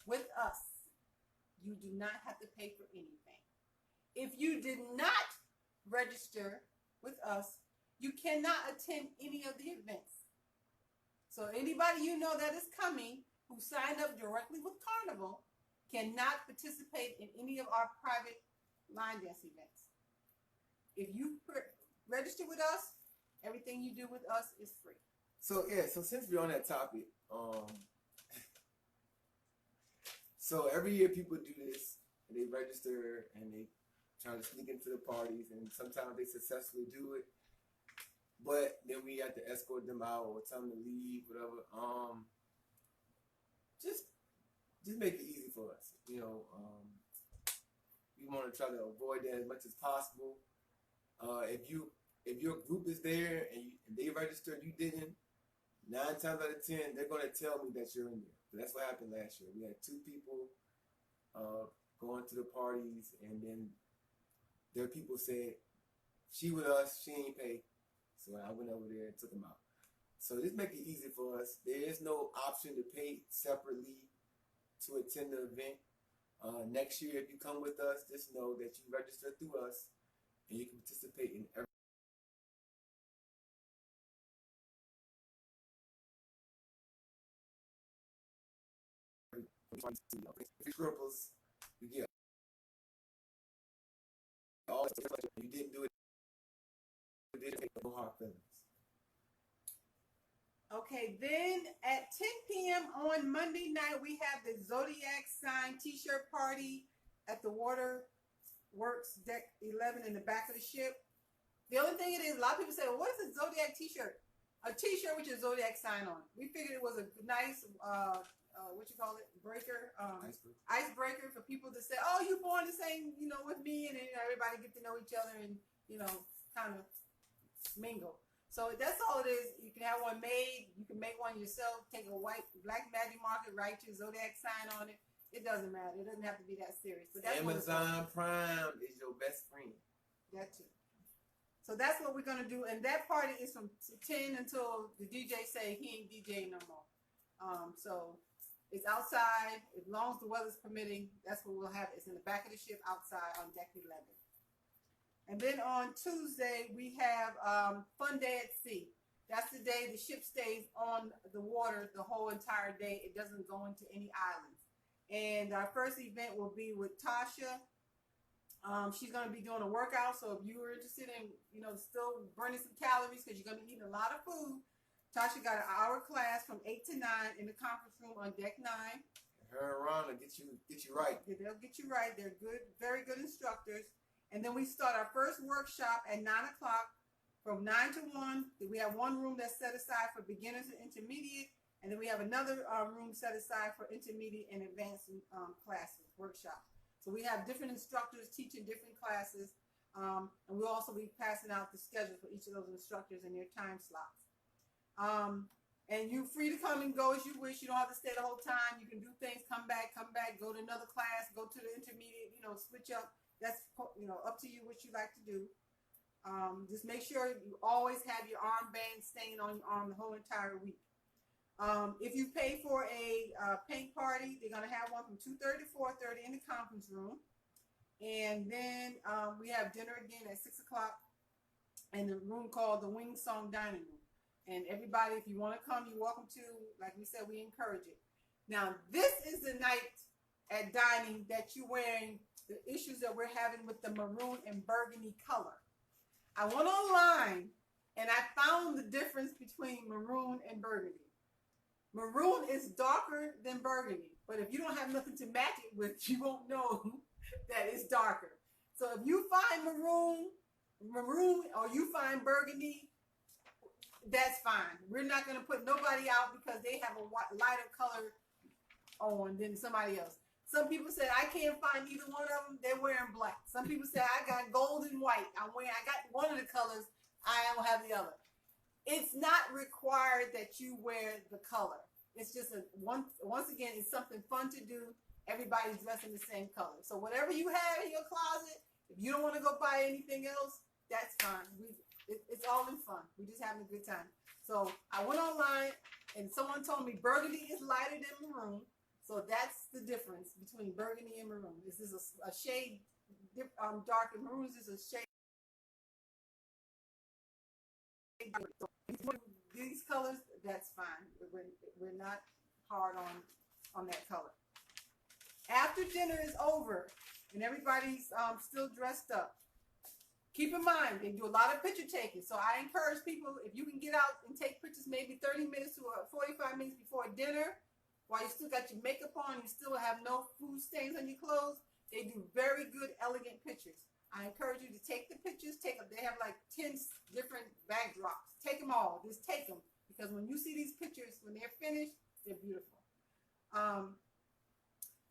with us, you do not have to pay for anything. If you did not register with us, you cannot attend any of the events. So anybody you know that is coming who signed up directly with Carnival cannot participate in any of our private line dance events. If you register with us, everything you do with us is free. So so since we're on that topic, so every year people do this, and they register, and they try to sneak into the parties, and sometimes they successfully do it, but then we have to escort them out or tell them to leave, whatever. Just make it easy for us, you know. We want to try to avoid that as much as possible. If your group is there and they registered, you didn't, 9 times out of 10, they're going to tell me that you're in there. But that's what happened last year. We had 2 people going to the parties, and then their people said, she with us, she ain't pay. So I went over there and took them out. So this make it easy for us. There is no option to pay separately to attend the event. Next year, if you come with us, just know that you register through us, and you can participate in every scribbles. You get all the stuff. You didn't do it. You didn't make no hard feelings. Okay, then at 10 p.m. on Monday night, we have the Zodiac sign t-shirt party at the Waterworks Deck 11 in the back of the ship. The only thing it is, a lot of people say, well, what is a Zodiac t-shirt? A t-shirt with your Zodiac sign on it. We figured it was a nice, breaker, icebreaker for people to say, oh, you born the same, with me, and then everybody get to know each other and, kind of mingle. So that's all it is. You can have one made. You can make one yourself. Take a black magic marker, write your Zodiac sign on it. It doesn't matter. It doesn't have to be that serious. But that's Amazon Prime is your best friend. That too. So that's what we're going to do. And that party is from 10 until the DJ say he ain't DJing no more. So it's outside. As long as the weather's permitting, that's what we'll have. It's in the back of the ship outside on deck 11. And then on Tuesday, we have Fun Day at Sea. That's the day the ship stays on the water the whole entire day. It doesn't go into any islands. And our first event will be with Tasha. She's going to be doing a workout. So if you were interested in, still burning some calories because you're going to be eating a lot of food, Tasha got an hour class from 8 to 9 in the conference room on deck 9. Her and Ron will get you right. Yeah, they'll get you right. They're good, very good instructors. And then we start our first workshop at 9 o'clock from 9 to 1. We have one room that's set aside for beginners and intermediate. And then we have another room set aside for intermediate and advanced classes, workshop. So we have different instructors teaching different classes. And we'll also be passing out the schedule for each of those instructors and their time slots. And you're free to come and go as you wish. You don't have to stay the whole time. You can do things, come back, go to another class, go to the intermediate, switch up. That's, up to you what you like to do. Just make sure you always have your armband staying on your arm the whole entire week. If you pay for a paint party, they're going to have one from 2:30 to 4:30 in the conference room. And then we have dinner again at 6 o'clock in the room called the Wing Song Dining Room. And everybody, if you want to come, you're welcome to. Like we said, we encourage it. Now, this is the night at dining that you're wearing the issues that we're having with the maroon and burgundy color. I went online and I found the difference between maroon and burgundy. Maroon is darker than burgundy, but if you don't have nothing to match it with, you won't know that it's darker. So if you find maroon, or you find burgundy, that's fine. We're not going to put nobody out because they have a lighter color on than somebody else. Some people said, I can't find either one of them. They're wearing black. Some people said, I got gold and white. I got one of the colors. I don't have the other. It's not required that you wear the color. It's just once again, it's something fun to do. Everybody's dressed in the same color. So whatever you have in your closet, if you don't want to go buy anything else, that's fine. It's all in fun. We're just having a good time. So I went online and someone told me burgundy is lighter than maroon. So that's the difference between burgundy and maroon. This is a shade darker. Maroon is a shade. So these colors, that's fine. We're not hard on that color. After dinner is over and everybody's still dressed up, keep in mind, they do a lot of picture taking. So I encourage people, if you can get out and take pictures maybe 30 minutes to 45 minutes before dinner, while you still got your makeup on, you still have no food stains on your clothes, they do very good, elegant pictures. I encourage you to take the pictures. They have like 10 different backdrops. Take them all. Just take them. Because when you see these pictures, when they're finished, they're beautiful.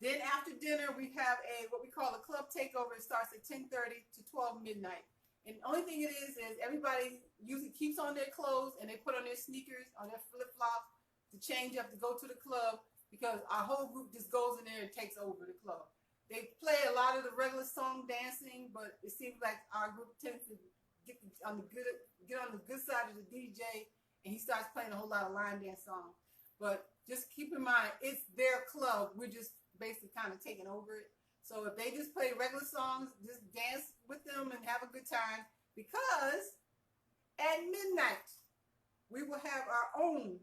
Then after dinner, we have what we call a club takeover. It starts at 10:30 to 12 midnight. And the only thing it is everybody usually keeps on their clothes and they put on their sneakers, on their flip-flops to change up to go to the club, because our whole group just goes in there and takes over the club. They play a lot of the regular song dancing, but it seems like our group tends to get on the good side of the DJ, and he starts playing a whole lot of line dance songs. But just keep in mind, it's their club. We're just basically kind of taking over it. So if they just play regular songs, just dance with them and have a good time, because at midnight, we will have our own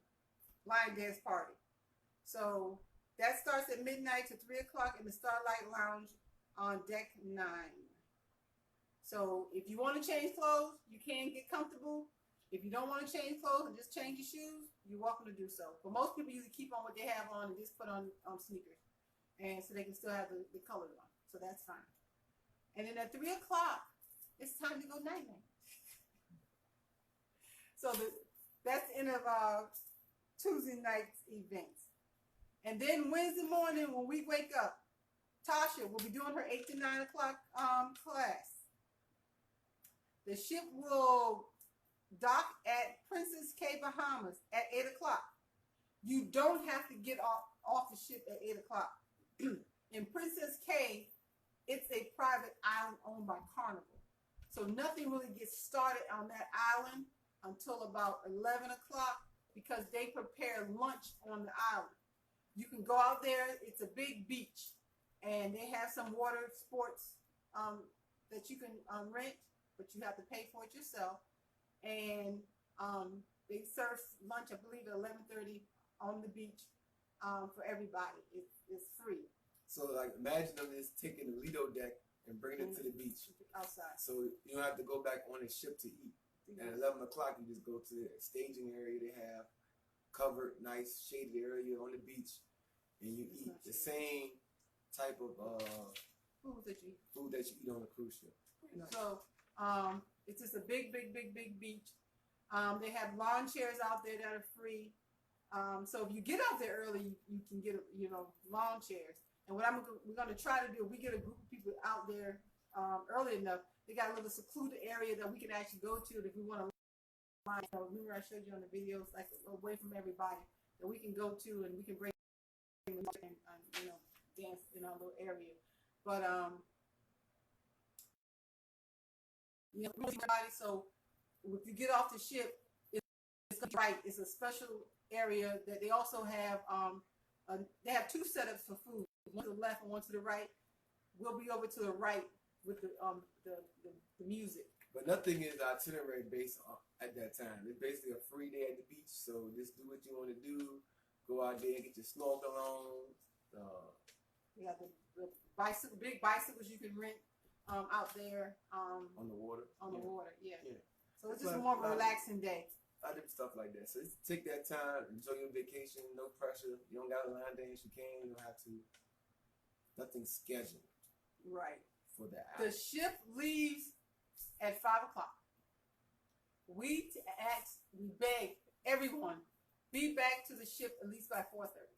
line dance party. So that starts at midnight to 3 o'clock in the Starlight Lounge on deck 9. So if you want to change clothes, you can get comfortable. If you don't want to change clothes and just change your shoes, you're welcome to do so. But most people usually keep on what they have on and just put on sneakers, and so they can still have the colors on. So that's fine. And then at 3 o'clock, it's time to go night-night. So that's the end of our Tuesday night's events. And then Wednesday morning when we wake up, Tasha will be doing her 8 to 9 o'clock class. The ship will dock at Princess Cay, Bahamas at 8 o'clock. You don't have to get off the ship at 8 o'clock. In Princess Cay, it's a private island owned by Carnival. So nothing really gets started on that island until about 11 o'clock, because they prepare lunch on the island. You can go out there. It's a big beach, and they have some water sports that you can rent. but you have to pay for it yourself. And they serve lunch, I believe, at 11:30 on the beach for everybody. It's free. So like imagine them just taking the Lido deck and bringing it to the beach outside. So you don't have to go back on the ship to eat. At 11 o'clock, you just go to the staging area they have, covered, nice, shaded area on the beach, and you eat the same type of food that you eat on a cruise ship. So it's just a big beach. They have lawn chairs out there that are free. So if you get out there early, you can get lawn chairs. And what we're going to try to do, we get a group of people out there early enough. They got a little secluded area that we can actually go to if we want to. Remember I showed you on the videos, like away from everybody, that we can go to and we can bring and dance in our little area. But everybody. So if you get off the ship, it's right. It's a special area that they also have. They have two setups for food, one to the left and one to the right. We'll be over to the right with the music. But nothing is itinerary based at that time. It's basically a free day at the beach. So just do what you want to do. Go out there and get your snorkel on. You got the big bicycles you can rent out there. On the water. On the water, yeah. So it's That's just more of a relaxing day. I do stuff like that. So just take that time, enjoy your vacation, no pressure. You don't got to line dance, you can. You don't have to. Nothing scheduled. Right. For that. The ship leaves at 5 o'clock. We beg everyone, be back to the ship at least by 4:30.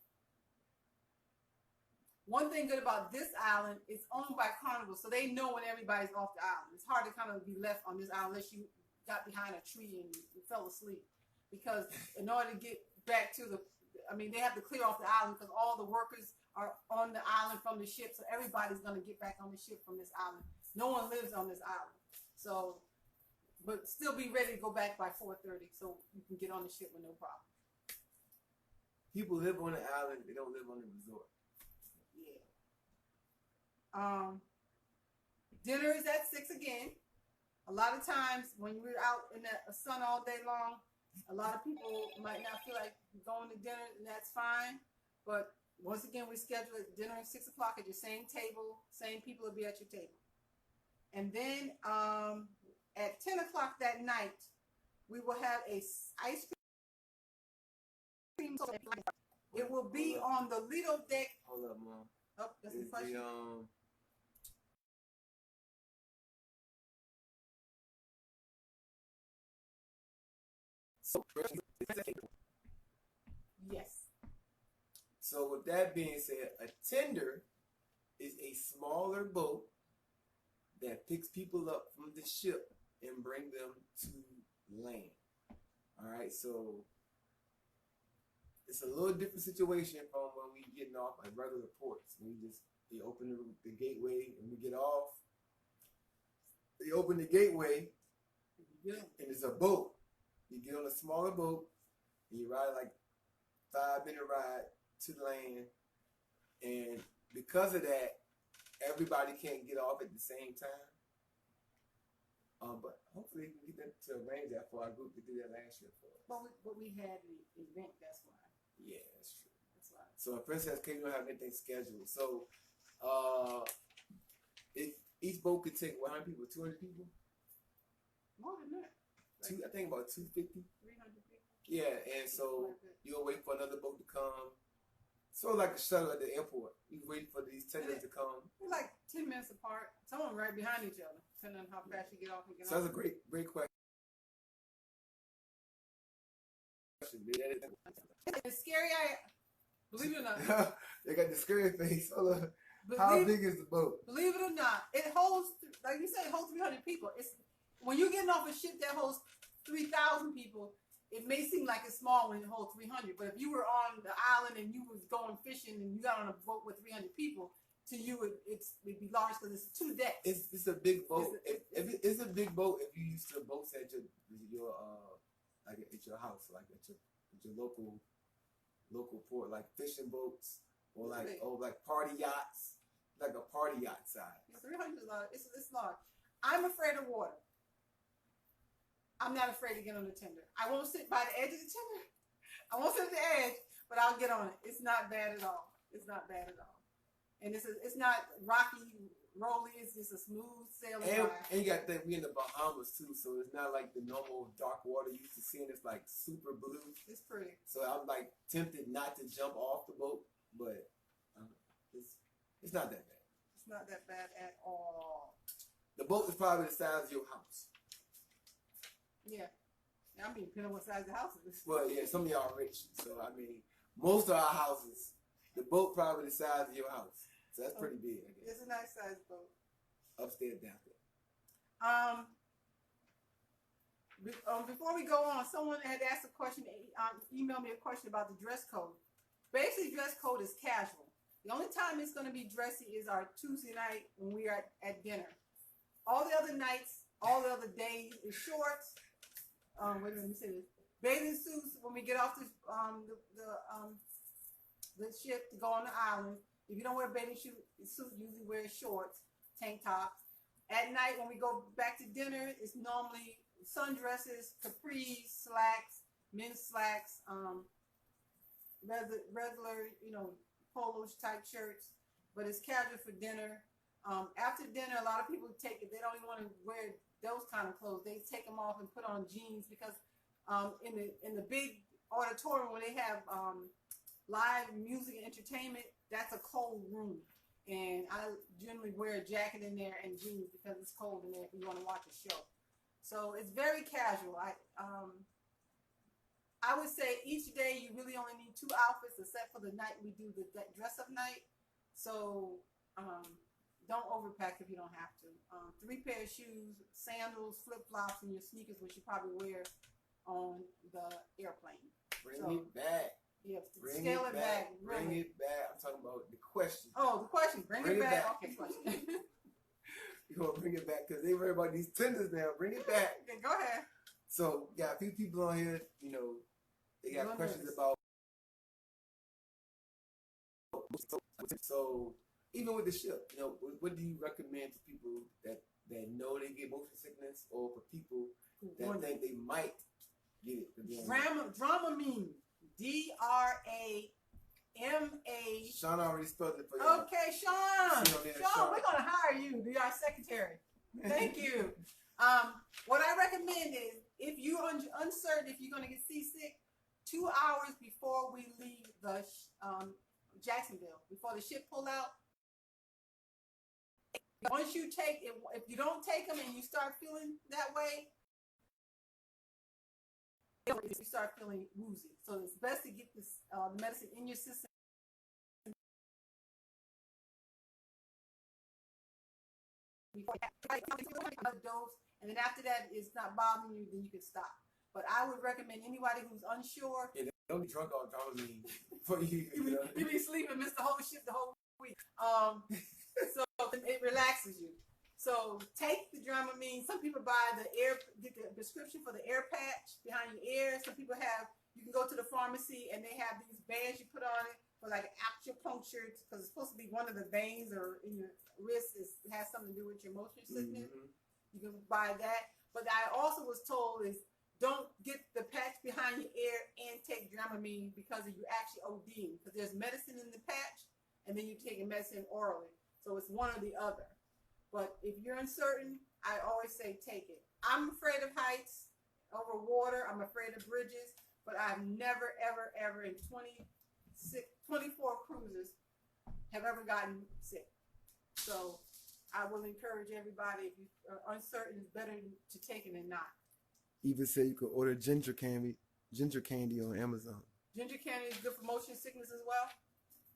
One thing good about this island, it's owned by Carnival, so they know when everybody's off the island. It's hard to kind of be left on this island unless you got behind a tree and you fell asleep. Because in order to get back to they have to clear off the island because all the workers are on the island from the ship, so everybody's going to get back on the ship from this island. No one lives on this island. So, but still be ready to go back by 4:30 so you can get on the ship with no problem. People live on the island, they don't live on the resort. Yeah. Dinner is at 6 again. A lot of times when we're out in the sun all day long, a lot of people might not feel like going to dinner, and that's fine. But once again, we schedule dinner at 6 o'clock at your same table. Same people will be at your table. And then at 10 o'clock that night, we will have a ice cream. It will be on the Lido deck. Hold up, Mom. Oh, that's the question. Yes. So with that being said, a tender is a smaller boat that picks people up from the ship and bring them to land. All right, so it's a little different situation from when we getting off at regular ports. They open the gateway and we get off. They open the gateway and it's a boat. You get on a smaller boat and you ride like 5-minute ride to land, and because of that, everybody can't get off at the same time. But hopefully we can get them to arrange that for our group to do that last year for us. But we had the event, that's why. Yeah, that's true. That's why. So in Princess Cape, we don't have anything scheduled. So each boat could take 100 people, 200 people? More than that. I think about 250. 300 people. Yeah, and so you'll wait for another boat to come. Sort of like a shuttle at the airport. You wait for these tenders to come. They're like 10 minutes apart. Some of them right behind each other, depending on how fast you get off and get So off. that's a great question. It's scary. Believe it or not. They got the scary face. Hold on. How big is the boat? Believe it or not, it holds, like you said, it holds 300 people. It's when you're getting off a ship that holds 3,000 people, it may seem like it's small when it holds 300, but if you were on the island and you was going fishing and you got on a boat with 300 people, to you it'd be large because it's 2 decks. It's a big boat. It's a big boat if you used to boats at your like at your house, like at your local port, like fishing boats or like party yachts, like a party yacht size. 300 is large. It's large. I'm afraid of water. I'm not afraid to get on the tender. I won't sit by the edge of the tender. I won't sit at the edge, but I'll get on it. It's not bad at all. It's not bad at all. And it's not rocky, rolly. It's just a smooth sailing ride. And you got to think we in the Bahamas too, so it's not like the normal dark water you used to see. It's like super blue. It's pretty. So I'm like tempted not to jump off the boat, but it's not that bad. It's not that bad at all. The boat is probably the size of your house. Yeah. I mean, depending on what size the house is. Well, yeah, some of y'all rich. So, I mean, most of our houses, the boat probably the size of your house. So that's pretty big, I guess. It's a nice size boat. Upstairs, downstairs. Before we go on, someone had asked a question, emailed me a question about the dress code. Basically, dress code is casual. The only time it's going to be dressy is our Tuesday night when we are at dinner. All the other nights, all the other days is shorts. Wait a minute, let me say this. Bathing suits when we get off the ship to go on the island. If you don't wear a bathing suit, usually wear shorts, tank tops. At night when we go back to dinner, it's normally sundresses, capris, slacks, men's slacks, regular, polo type shirts. But it's casual for dinner. After dinner, a lot of people take it. They don't even want to wear those kind of clothes. They take them off and put on jeans because in the big auditorium where they have live music and entertainment, that's a cold room. And I generally wear a jacket in there and jeans because it's cold in there if you want to watch a show. So it's very casual. I would say each day you really only need 2 outfits except for the night we do the dress-up night. So don't overpack if you don't have to. 3 pair of shoes, sandals, flip-flops, and your sneakers, which you probably wear on the airplane. Bring it back. Yeah, Scale it back. Bring it back. I'm talking about the question. Oh, the question. Bring it back. Okay, question. You're going to bring it back because they worry about these tenders now. Bring it back. Okay, go ahead. So, got a few people on here, they got questions about. So, even with the ship, what do you recommend to people that know they get motion sickness, or for people that think they might get it? Dramamine. D-R-A-M-A. Sean already spelled it for you. Okay, Sean, we're going to hire you. Be our secretary. Thank you. What I recommend is if you're uncertain if you're going to get seasick, 2 hours before we leave the Jacksonville, before the ship pull out, once you take it, if you don't take them and you start feeling that way, you start feeling woozy. So it's best to get this medicine in your system. Dose, and then after that, it's not bothering you, then you can stop. But I would recommend anybody who's unsure. Yeah, don't be drunk on Dramamine before you. You be sleeping, miss the whole ship the whole week. So it relaxes you. So take the Dramamine. Some people get the prescription for the air patch behind your ear. Some people you can go to the pharmacy and they have these bands you put on it for like acupuncture because it's supposed to be one of the veins or in your wrist. It has something to do with your motion sickness. Mm-hmm. You can buy that. But I also was told is don't get the patch behind your ear and take Dramamine because you actually ODing because there's medicine in the patch and then you're taking medicine orally. So it's one or the other. But if you're uncertain, I always say take it. I'm afraid of heights over water. I'm afraid of bridges. But I've never, ever, ever in 24 cruises have ever gotten sick. So I will encourage everybody, if you are uncertain, it's better to take it than not. Even say you could order ginger candy on Amazon. Ginger candy is good for motion sickness as well.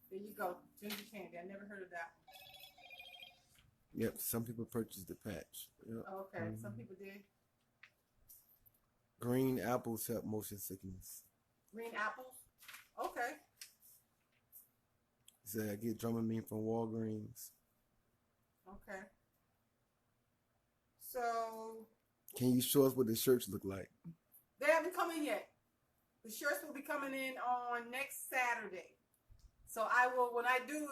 There you go. Ginger candy. I never heard of that one. Yep, some people purchased the patch. Yep. Okay, some people did. Green apples help motion sickness. Green apples? Okay. Say I get Dramamine from Walgreens. Okay. So. Can you show us what the shirts look like? They haven't come in yet. The shirts will be coming in on next Saturday. So when I do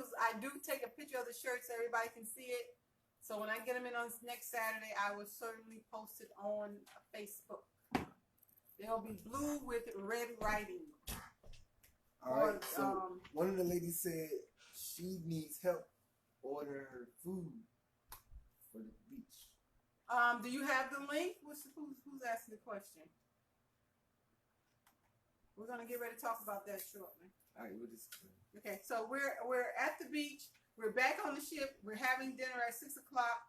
take a picture of the shirts so everybody can see it. So when I get them in on next Saturday, I will certainly post it on Facebook. They'll be blue with red writing. All right. So one of the ladies said she needs help ordering her food for the beach. Do you have the link? Who's asking the question? We're gonna get ready to talk about that shortly. All right, we'll just. Okay, so we're at the beach. We're back on the ship. We're having dinner at 6 o'clock.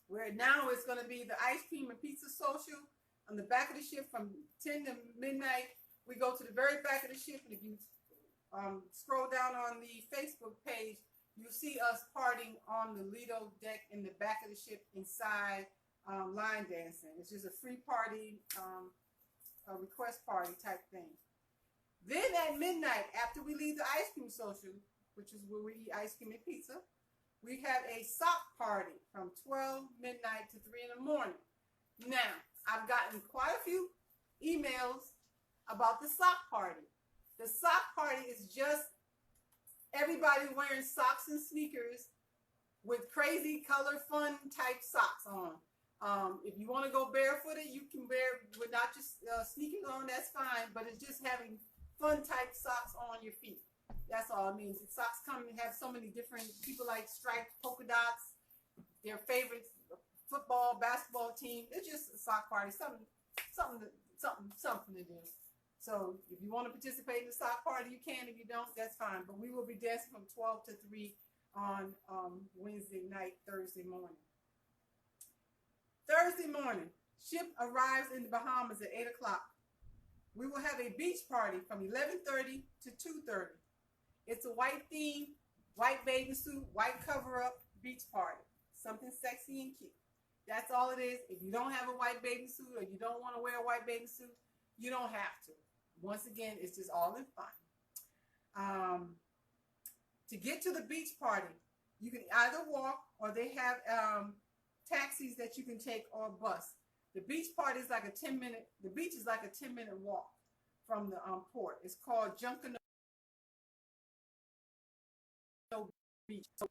Where now it's gonna be the ice cream and pizza social on the back of the ship from 10 to midnight. We go to the very back of the ship, and if you scroll down on the Facebook page, you'll see us partying on the Lido deck in the back of the ship inside line dancing. It's just a free party, a request party type thing. Then at midnight, after we leave the ice cream social, which is where we eat ice cream and pizza, we have a sock party from 12 midnight to 3 in the morning. Now, I've gotten quite a few emails about the sock party. The sock party is just everybody wearing socks and sneakers with crazy color fun type socks on. If you want to go barefooted, you can wear with not just sneakers on, that's fine, but it's just having fun type socks on your feet. That's all it means. The socks come and have so many different people like striped polka dots, their favorite football, basketball team. It's just a sock party, something to do. So if you want to participate in the sock party, you can. If you don't, that's fine. But we will be dancing from 12 to 3 on Wednesday night, Thursday morning. Thursday morning, ship arrives in the Bahamas at 8 o'clock. We will have a beach party from 11:30 to 2:30. It's a white theme, white bathing suit, white cover-up beach party. Something sexy and cute. That's all it is. If you don't have a white bathing suit or you don't want to wear a white bathing suit, you don't have to. Once again, it's just all in fun. To get to the beach party, you can either walk or they have taxis that you can take or a bus. The beach party is like a 10-minute. The beach is like a 10-minute walk from the port. It's called Junkanoo Beach. So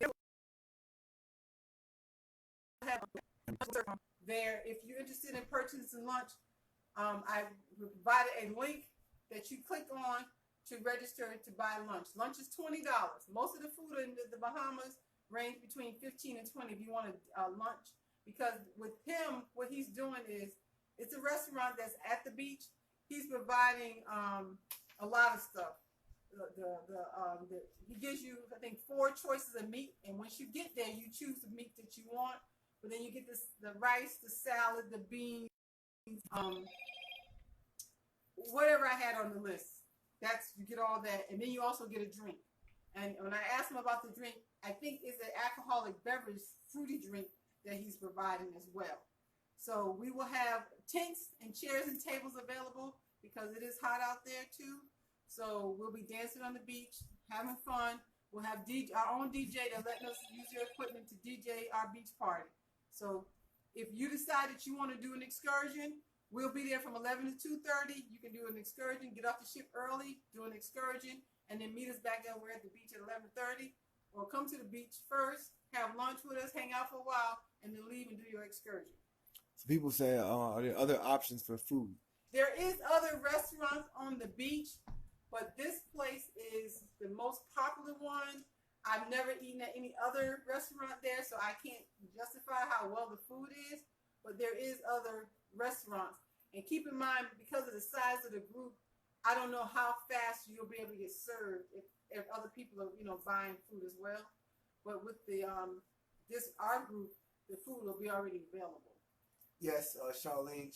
there, if you're interested in purchasing lunch, I provided a link that you click on to register to buy lunch. Lunch is $20. Most of the food in the Bahamas range between $15 and $20 if you want a lunch. Because with him, what he's doing is, it's a restaurant that's at the beach. He's providing a lot of stuff. He gives you, I think, 4 choices of meat, and once you get there, you choose the meat that you want. But then you get the rice, the salad, the beans, whatever I had on the list. You get all that, and then you also get a drink. And when I asked him about the drink, I think it's an alcoholic beverage, fruity drink that he's providing as well. So we will have tents and chairs and tables available because it is hot out there too. So we'll be dancing on the beach, having fun. We'll have our own DJ that's letting us use their equipment to DJ our beach party. So if you decide that you want to do an excursion, we'll be there from 11 to 2:30. You can do an excursion, get off the ship early, do an excursion, and then meet us back there. We're at the beach at 11:30. Or come to the beach first, have lunch with us, hang out for a while, and then leave and do your excursion. So people say, are there other options for food? There is other restaurants on the beach, but this place is the most popular one. I've never eaten at any other restaurant there, so I can't justify how well the food is, but there is other restaurants. And keep in mind, because of the size of the group, I don't know how fast you'll be able to get served if other people are, buying food as well. But with the our group, the food will be already available. Yes, Charlene,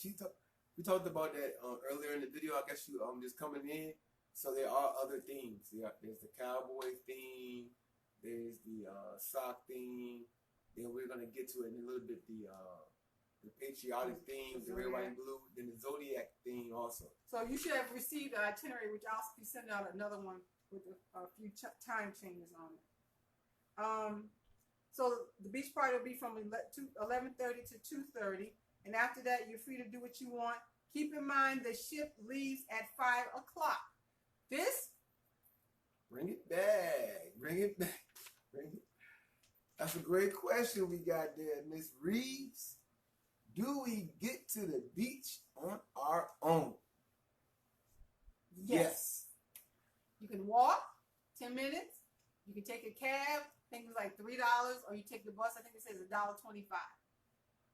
we talked about that earlier in the video. I guess you just coming in. So there are other themes. There's the cowboy theme. There's the sock theme. Then we're gonna get to it in a little bit. The patriotic theme, the red, white, and blue. Then the zodiac theme also. So you should have received the itinerary, which I'll be sending out another one with a few time changes on it. So the beach party will be from 11:30 to 2:30, and after that, you're free to do what you want. Keep in mind the ship leaves at 5 o'clock. Bring it back. Bring it back. Bring it. That's a great question we got there, Miss Reeves. Do we get to the beach on our own? Yes. You can walk 10 minutes. You can take a cab. I think it's like $3, or you take the bus. I think it says $1.25.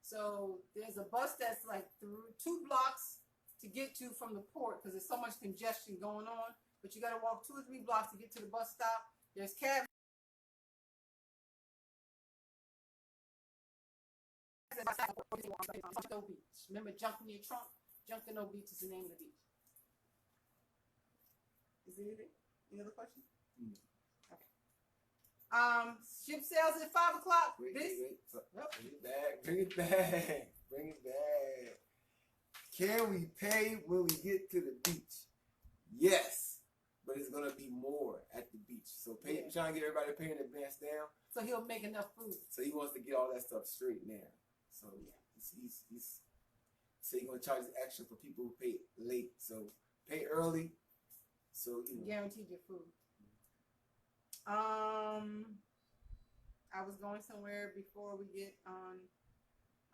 So there's a bus that's like through 2 blocks to get to from the port because there's so much congestion going on. But you got to walk 2 or 3 blocks to get to the bus stop. There's cabs. Junko Beach. Remember Junkin' Your Trunk? Junkin' Beach is the name of the beach. Is there anything? Any other questions? Okay. Ship sails at 5 o'clock. Wait. Yep. Bring it back. Can we pay when we get to the beach? Yes, but it's gonna be more at the beach. So trying to get everybody to pay in advance now. So he'll make enough food. So he wants to get all that stuff straight now. So he's gonna charge extra for people who pay late. So pay early. So Guaranteed your food. I was going somewhere before we get on.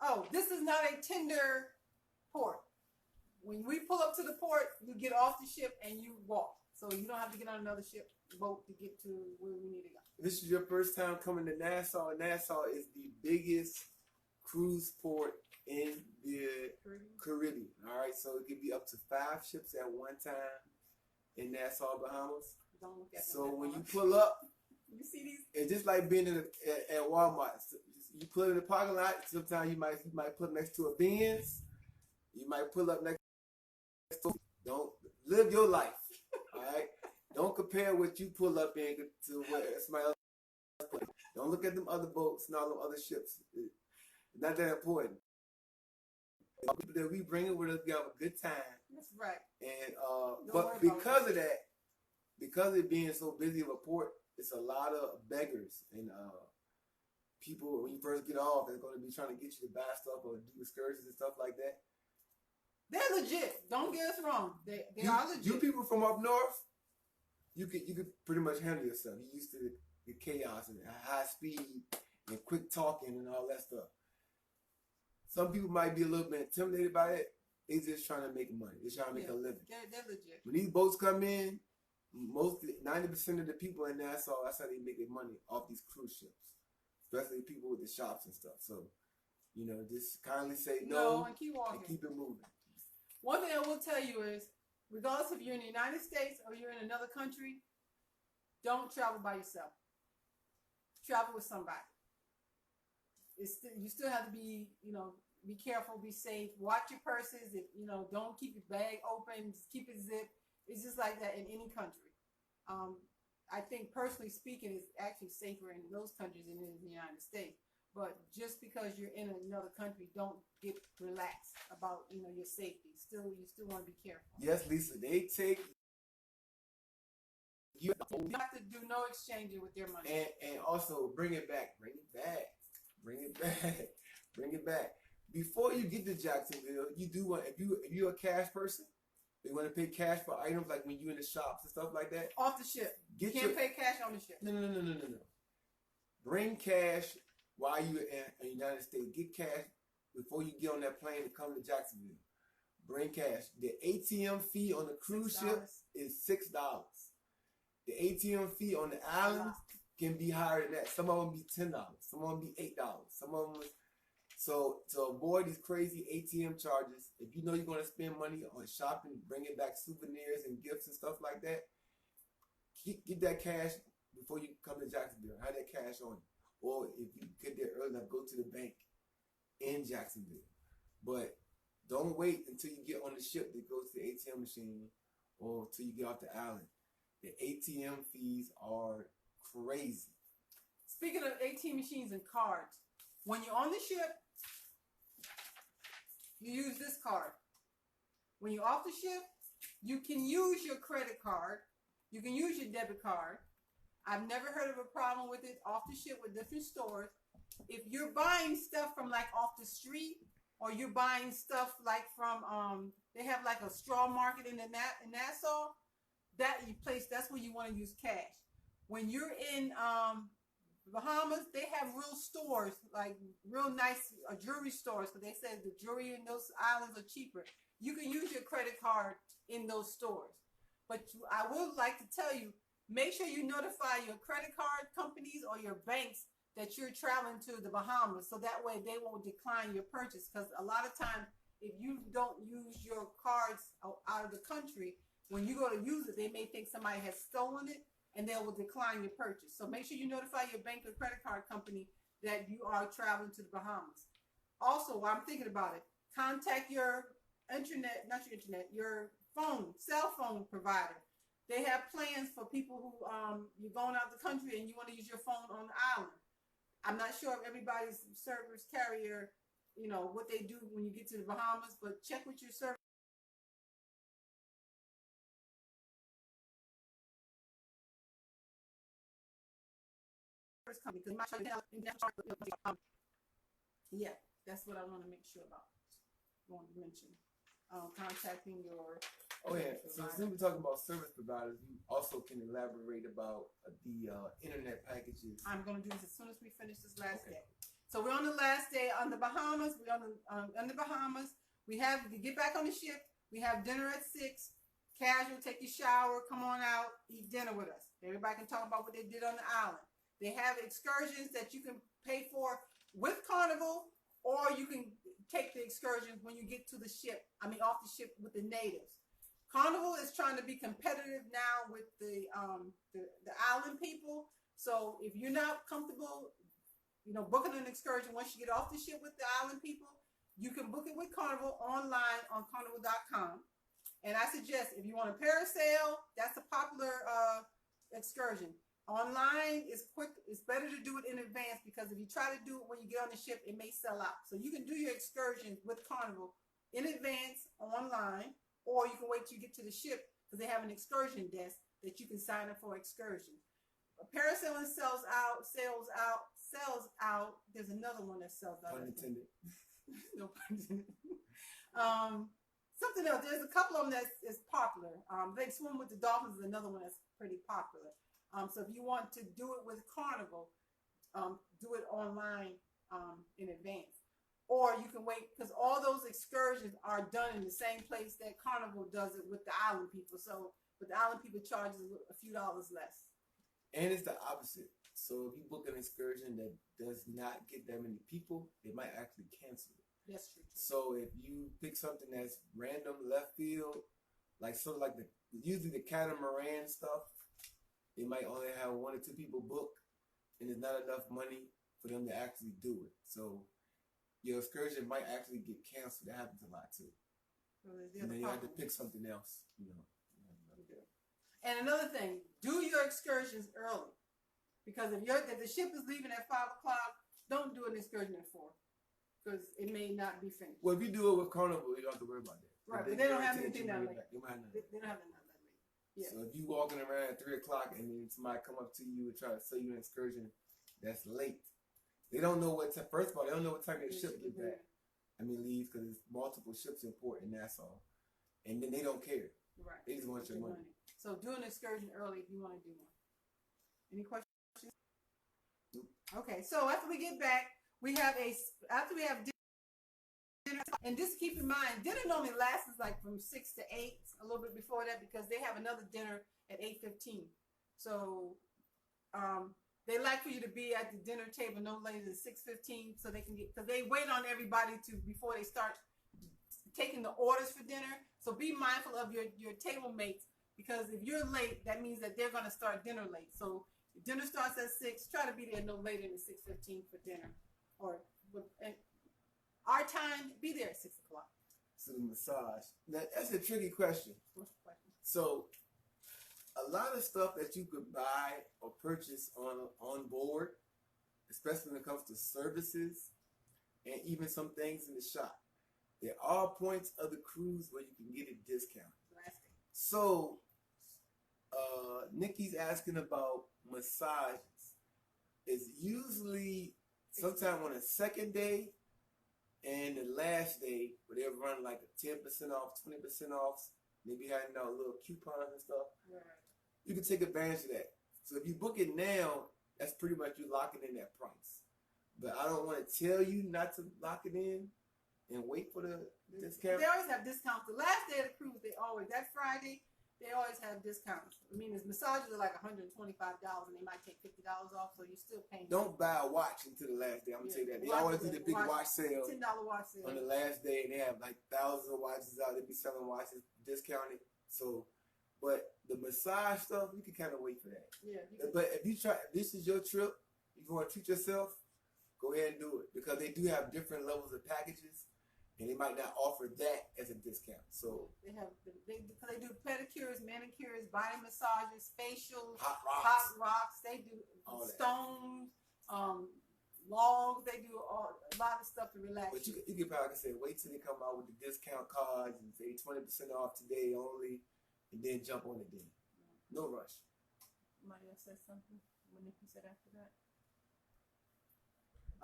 Oh, this is not a tender port. When we pull up to the port, you get off the ship and you walk. So you don't have to get on another boat to get to where we need to go. This is your first time coming to Nassau. Nassau is the biggest cruise port in the Caribbean. All right, so it could be up to 5 ships at one time in Nassau, Bahamas. Don't look at them. So when you pull up, you see these? it's just like being at Walmart. So you pull in the parking lot. Sometimes you might pull up next to a Benz. You might pull up next to. Don't live your life. All right. Don't compare what you pull up in to what somebody else put. Don't look at them other boats and all them other ships. It's not that important. The people that we bring it with us, we have a good time. That's right. And but because of that, because of it being so busy of a port, it's a lot of beggars and people when you first get off, they're going to be trying to get you to buy stuff or do excursions and stuff like that. They're legit. Don't get us wrong. They are legit. You people from up north, you could pretty much handle yourself. You're used to the chaos and high speed and quick talking and all that stuff. Some people might be a little bit intimidated by it. They're just trying to make money. They're trying to make a living. They're legit. When these boats come in, 90% of the people in Nassau, that's how they make their money off these cruise ships, especially people with the shops and stuff. So, just kindly say no and keep walking. And keep it moving. One thing I will tell you is, regardless if you're in the United States or you're in another country, don't travel by yourself. Travel with somebody. You still have to be, be careful, be safe. Watch your purses. Don't keep your bag open. Just keep it zipped. It's just like that in any country. I think, personally speaking, it's actually safer in those countries than it is in the United States. But just because you're in another country, don't get relaxed about your safety. You still want to be careful. Yes, Lisa, they take. You have to do no exchanging with their money. And also bring it back. Before you get to Jacksonville, you do want if you're a cash person, you want to pay cash for items like when you're in the shops and stuff like that. Off the ship. You can't pay cash on the ship. No. Bring cash while you're in the United States. Get cash before you get on that plane to come to Jacksonville. Bring cash. The ATM fee on the cruise ship is $6. The ATM fee on the island can be higher than that. Some of them be $10. Some of them be $8. Some of them. So to avoid these crazy ATM charges, if you know you're going to spend money on shopping, bringing back souvenirs and gifts and stuff like that, get that cash before you come to Jacksonville. Have that cash on you. Or if you get there early enough, go to the bank in Jacksonville. But don't wait until you get on the ship that goes to the ATM machine or until you get off the island. The ATM fees are crazy. Speaking of ATM machines and cards, when you're on the ship, you use this card. When you're off the ship, you can use your credit card. You can use your debit card. I've never heard of a problem with it off the ship with different stores. If you're buying stuff from like off the street, or you're buying stuff like from they have like a straw market in Nassau, that's where you want to use cash. When you're in Bahamas, they have real stores, like real nice jewelry stores, because they said the jewelry in those islands are cheaper. You can use your credit card in those stores. But I would like to tell you, make sure you notify your credit card companies or your banks that you're traveling to the Bahamas, so that way they won't decline your purchase. Because a lot of times, if you don't use your cards out of the country, when you go to use it, they may think somebody has stolen it, and they will decline your purchase. So make sure you notify your bank or credit card company that you are traveling to the Bahamas. Also, while I'm thinking about it, contact your your cell phone provider. They have plans for people who you're going out the country and you want to use your phone on the island. I'm not sure if everybody's service carrier, what they do when you get to the Bahamas, but check with your service company, because yeah, that's what I want to make sure about. I want to mention contacting your. Oh yeah. So since we're talking about service providers, you also can elaborate about the internet packages. I'm going to do this as soon as we finish this last day. So we're on the last day on the Bahamas. We're on the Bahamas. We have to get back on the ship. We have dinner at 6. Casual, take your shower, come on out, eat dinner with us. Everybody can talk about what they did on the island. They have excursions that you can pay for with Carnival, or you can take the excursions when you get to the ship. Off the ship with the natives. Carnival is trying to be competitive now with the island people. So if you're not comfortable, booking an excursion once you get off the ship with the island people, you can book it with Carnival online on carnival.com. And I suggest if you want a parasail, that's a popular excursion. Online is quick. It's better to do it in advance, because if you try to do it when you get on the ship, it may sell out. So you can do your excursions with Carnival in advance online, or you can wait till you get to the ship, because they have an excursion desk that you can sign up for excursions. Parasailing sells out. There's another one that sells out. Pun intended. No pun intended. Something else. There's a couple of them that is popular. They Swim with the Dolphins is another one that's pretty popular. So if you want to do it with Carnival, do it online in advance. Or you can wait, because all those excursions are done in the same place that Carnival does it with the island people. So, but the island people charges a few dollars less. And it's the opposite. So if you book an excursion that does not get that many people, they might actually cancel it. That's true. So if you pick something that's random left field, usually the catamaran stuff, they might only have 1 or 2 people booked, and there's not enough money for them to actually do it. So your excursion might actually get canceled. That happens a lot too. And then you have to pick something else, And another thing, do your excursions early, because if the ship is leaving at 5 o'clock, don't do an excursion at 4, because it may not be finished. Well, if you do it with Carnival, you don't have to worry about that. Right, but they don't have anything that late. They don't have nothing. They don't have nothing that late. Yeah. So if you walking around at 3 o'clock and then somebody come up to you and try to sell you an excursion that's late, they don't know what time. First of all, they don't know what time your ship get back. Leaves, because it's multiple ships in port in Nassau, and then they don't care. Right. They just want your money. So do an excursion early if you want to do one. Any questions? Nope. Okay. So after we get back, we have dinner, and just keep in mind, dinner normally lasts from 6 to 8, a little bit before that, because they have another dinner at 8:15. So they like for you to be at the dinner table no later than 6:15, so they can because they wait on everybody before they start taking the orders for dinner. So be mindful of your table mates, because if you're late, that means that they're going to start dinner late. So if dinner starts at 6, try to be there no later than 6:15 for dinner, or our time, be there at 6 o'clock. So the massage. Now, that's a tricky question. What's the question? So a lot of stuff that you could buy or purchase on board, especially when it comes to services and even some things in the shop, there are points of the cruise where you can get a discount. So Nikki's asking about massages. It's usually sometime on the second day and the last day, where they'll run like a 10% off, 20% off. Maybe handing out little coupons and stuff. Right. You can take advantage of that. So if you book it now, that's pretty much you locking in that price. But I don't want to tell you not to lock it in and wait for the discount. They always have discounts. The last day of the cruise, that Friday, they always have discounts. I mean, his massages are like $125, and they might take $50 off, so you're still paying. Don't buy a watch until the last day. I'm gonna tell you that. They always do the big watch sale. $10 watch sale on the last day, and they have like thousands of watches out. They be selling watches discounted. So, but the massage stuff, you can kind of wait for that. Yeah. But if you try, if this is your trip, you want to treat yourself, go ahead and do it, because they do have different levels of packages, and they might not offer that as a discount. So they do pedicures, manicures, body massages, facials, hot rocks. They do stones, logs. They do a lot of stuff to relax. But you can probably say, wait till they come out with the discount cards and say 20% off today only, and then jump on it then. No rush. Somebody else said something. What Nikki said after that?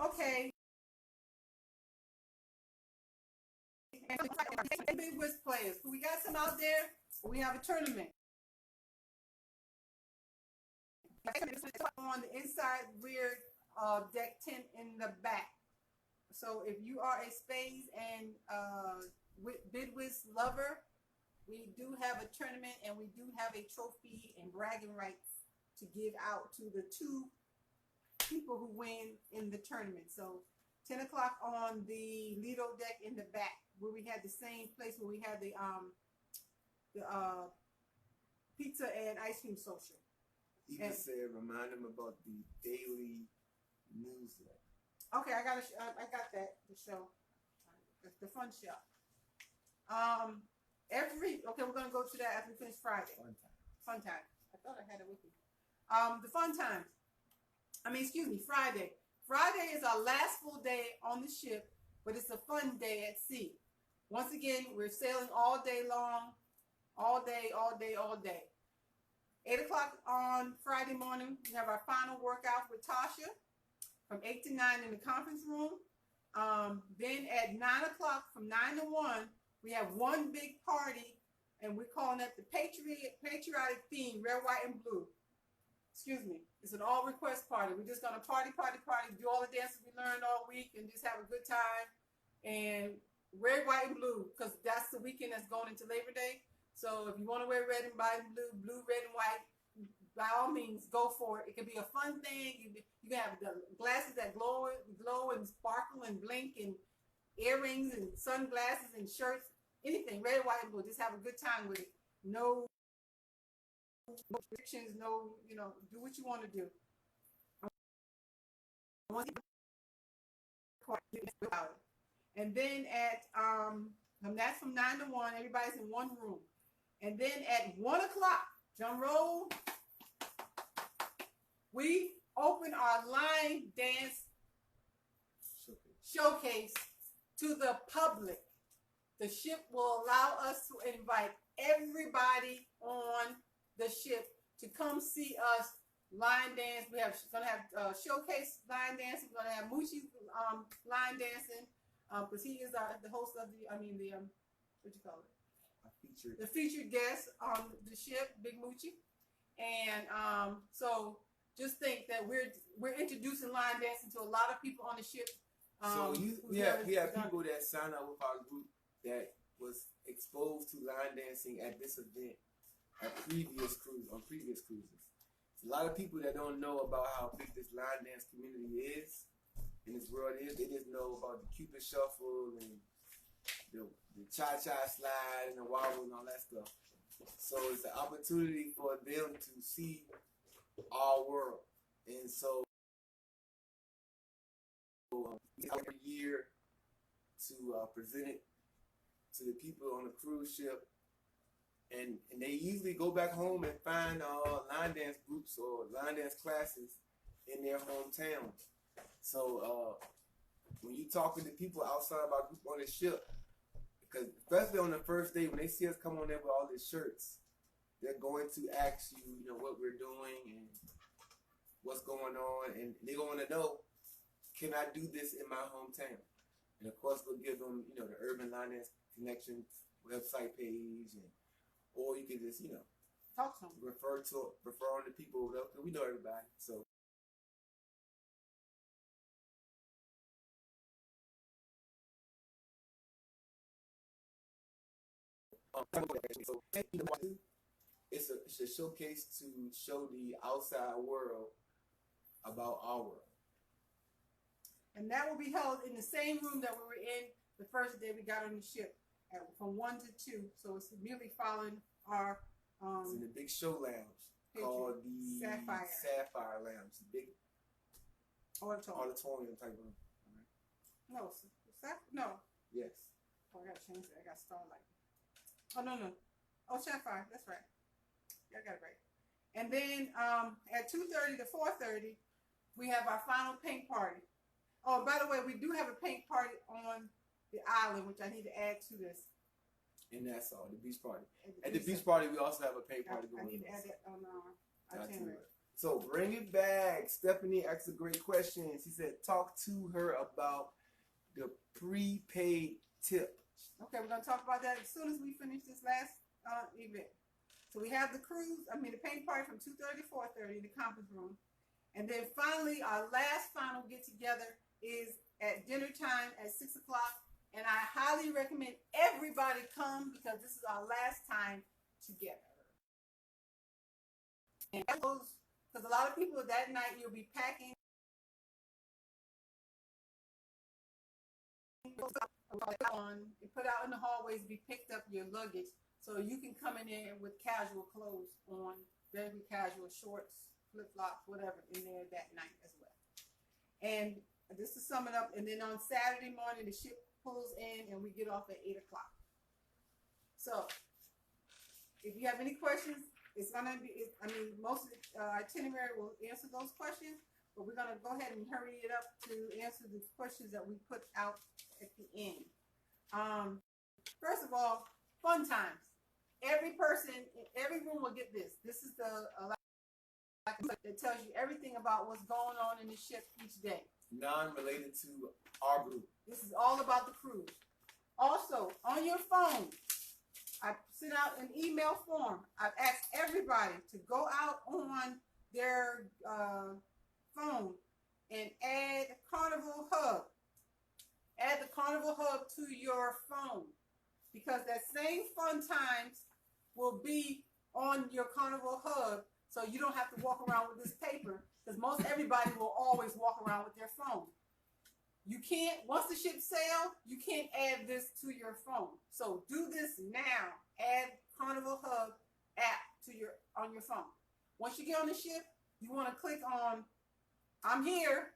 Okay. Big whist players. We got some out there. We have a tournament. On the inside rear deck tent in the back. So if you are a spades and bid whist lover, we do have a tournament, and we do have a trophy and bragging rights to give out to the 2 people who win in the tournament. So 10 o'clock on the Lido deck in the back, where we had the same place where we had the pizza and ice cream social. Even said, remind them about the daily newsletter. Okay, I got that, the show, the fun show. We're gonna go to that after we finish Friday. Fun time. I thought I had it with me. The fun time. Friday. Friday is our last full day on the ship, but it's a fun day at sea. Once again, we're sailing all day long, all day. 8 o'clock on Friday morning, we have our final workout with Tasha from 8 to 9 in the conference room. Then at 9 o'clock, from 9 to 1, we have one big party, and we're calling it the patriotic theme, red, white, and blue. It's an all request party. We're just gonna party, do all the dances we learned all week, and just have a good time. And red, white, and blue, because that's the weekend that's going into Labor Day. So if you want to wear red and white and blue, red and white, by all means, go for it. It can be a fun thing. You can have the glasses that glow and sparkle and blink, and earrings and sunglasses and shirts, anything, red, white, and blue. Just have a good time with it. No restrictions, do what you want to do. And then that's from 9 to 1, everybody's in one room. And then at 1 o'clock, drum roll, we open our line dance showcase to the public. The ship will allow us to invite everybody on the ship to come see us line dance. We're gonna have showcase line dancing. We're gonna have Moochie line dancing, because he is the host of what you call it? The featured guest on the ship, Big Moochie. And so just think that we're introducing line dancing to a lot of people on the ship. We have people that sign up with our group that was exposed to line dancing at this event on previous cruises. A lot of people that don't know about how big this line dance community is in this world is. They just know about the Cupid Shuffle and the cha-cha slide and the wobble and all that stuff. So it's an opportunity for them to see our world. And so every year to present it to the people on the cruise ship. And they usually go back home and find line dance groups or line dance classes in their hometown. So when you talking to people outside of our group on the ship, because especially on the first day when they see us come on there with all these shirts, they're going to ask you, what we're doing and what's going on, and they're going to know, can I do this in my hometown? And of course, we'll give them, the Urban Line Dance Connection website page, or you can just, talk to them. refer on the people. We know everybody, so. it's a showcase to show the outside world about our world. And that will be held in the same room that we were in the first day we got on the ship, from 1 to 2. So it's immediately following our it's in the big show lounge called the Sapphire Lounge, the big auditorium type room. No, no. Yes. Oh, I gotta change that. I got Starlight. Oh no. Oh, Sapphire. That's right. Yeah, I got it right. And then at 2:30 to 4:30, we have our final paint party. Oh, by the way, we do have a paint party on the island, which I need to add to this. And that's all, the beach party. At the beach party, we also have a paint party going on. I need to add that on our itinerary. So bring it back. Stephanie asked a great question. She said, talk to her about the prepaid tip. Okay, we're going to talk about that as soon as we finish this last event. So we have the paint party from 2:30 to 4:30 in the conference room. And then finally, our last final get together is at dinner time at 6 o'clock. And I highly recommend everybody come because this is our last time together. And because a lot of people that night you'll be packing. Put out in the hallways, be picked up your luggage, so you can come in there with casual clothes on, very casual shorts, flip flops, whatever, in there that night as well. And just to sum it up, and then on Saturday morning the ship pulls in and we get off at 8 o'clock. So if you have any questions, it's gonna be, most of the itinerary will answer those questions, but we're gonna go ahead and hurry it up to answer the questions that we put out at the end. First of all, fun times. Every person in every room will get this. This is the that tells you everything about what's going on in the ship each day. Non-related to our group. This is all about the cruise. Also, on your phone, I sent out an email form. I've asked everybody to go out on their phone and add Carnival Hub. Add the Carnival Hub to your phone, because that same fun times will be on your Carnival Hub, so you don't have to walk around with this paper, because most everybody will always walk around with their phone. You can't, once the ship sails, you can't add this to your phone. So do this now. Add Carnival Hub app on your phone. Once you get on the ship, you want to click on I'm here,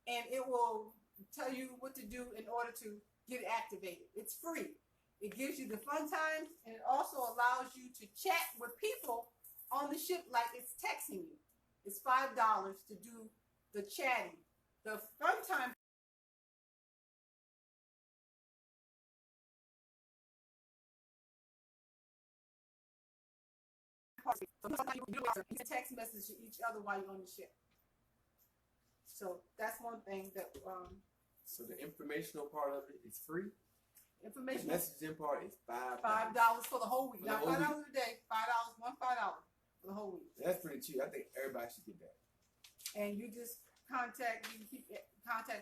and it will tell you what to do in order to get it activated. It's free. It gives you the fun times, and it also allows you to chat with people on the ship like it's texting you. It's $5 to do the chatting. The fun time you can text message to each other while you're on the ship. So that's one thing that so the informational part of it is free. Information. The messaging part is $5 for the whole week. Not $5 a day. $5, $5 for the whole week. That's pretty cheap. I think everybody should get that. And you just contact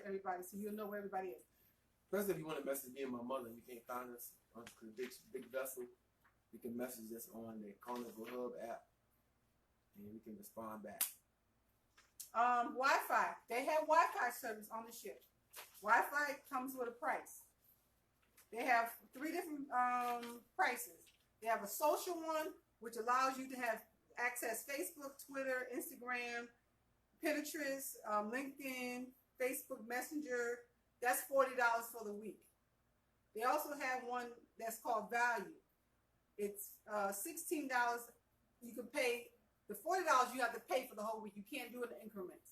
everybody, so you'll know where everybody is. Especially if you want to message me and my mother, you can't find us on the big vessel. You can message us on the Carnival Hub app, and we can respond back. Wi-Fi. They have Wi-Fi service on the ship. Wi-Fi comes with a price. They have 3 different prices. They have a social one, which allows you to have access Facebook, Twitter, Instagram, Pinterest, LinkedIn, Facebook Messenger. That's $40 for the week. They also have one that's called Value. It's $16. You can pay the $40 you have to pay for the whole week. You can't do it in increments.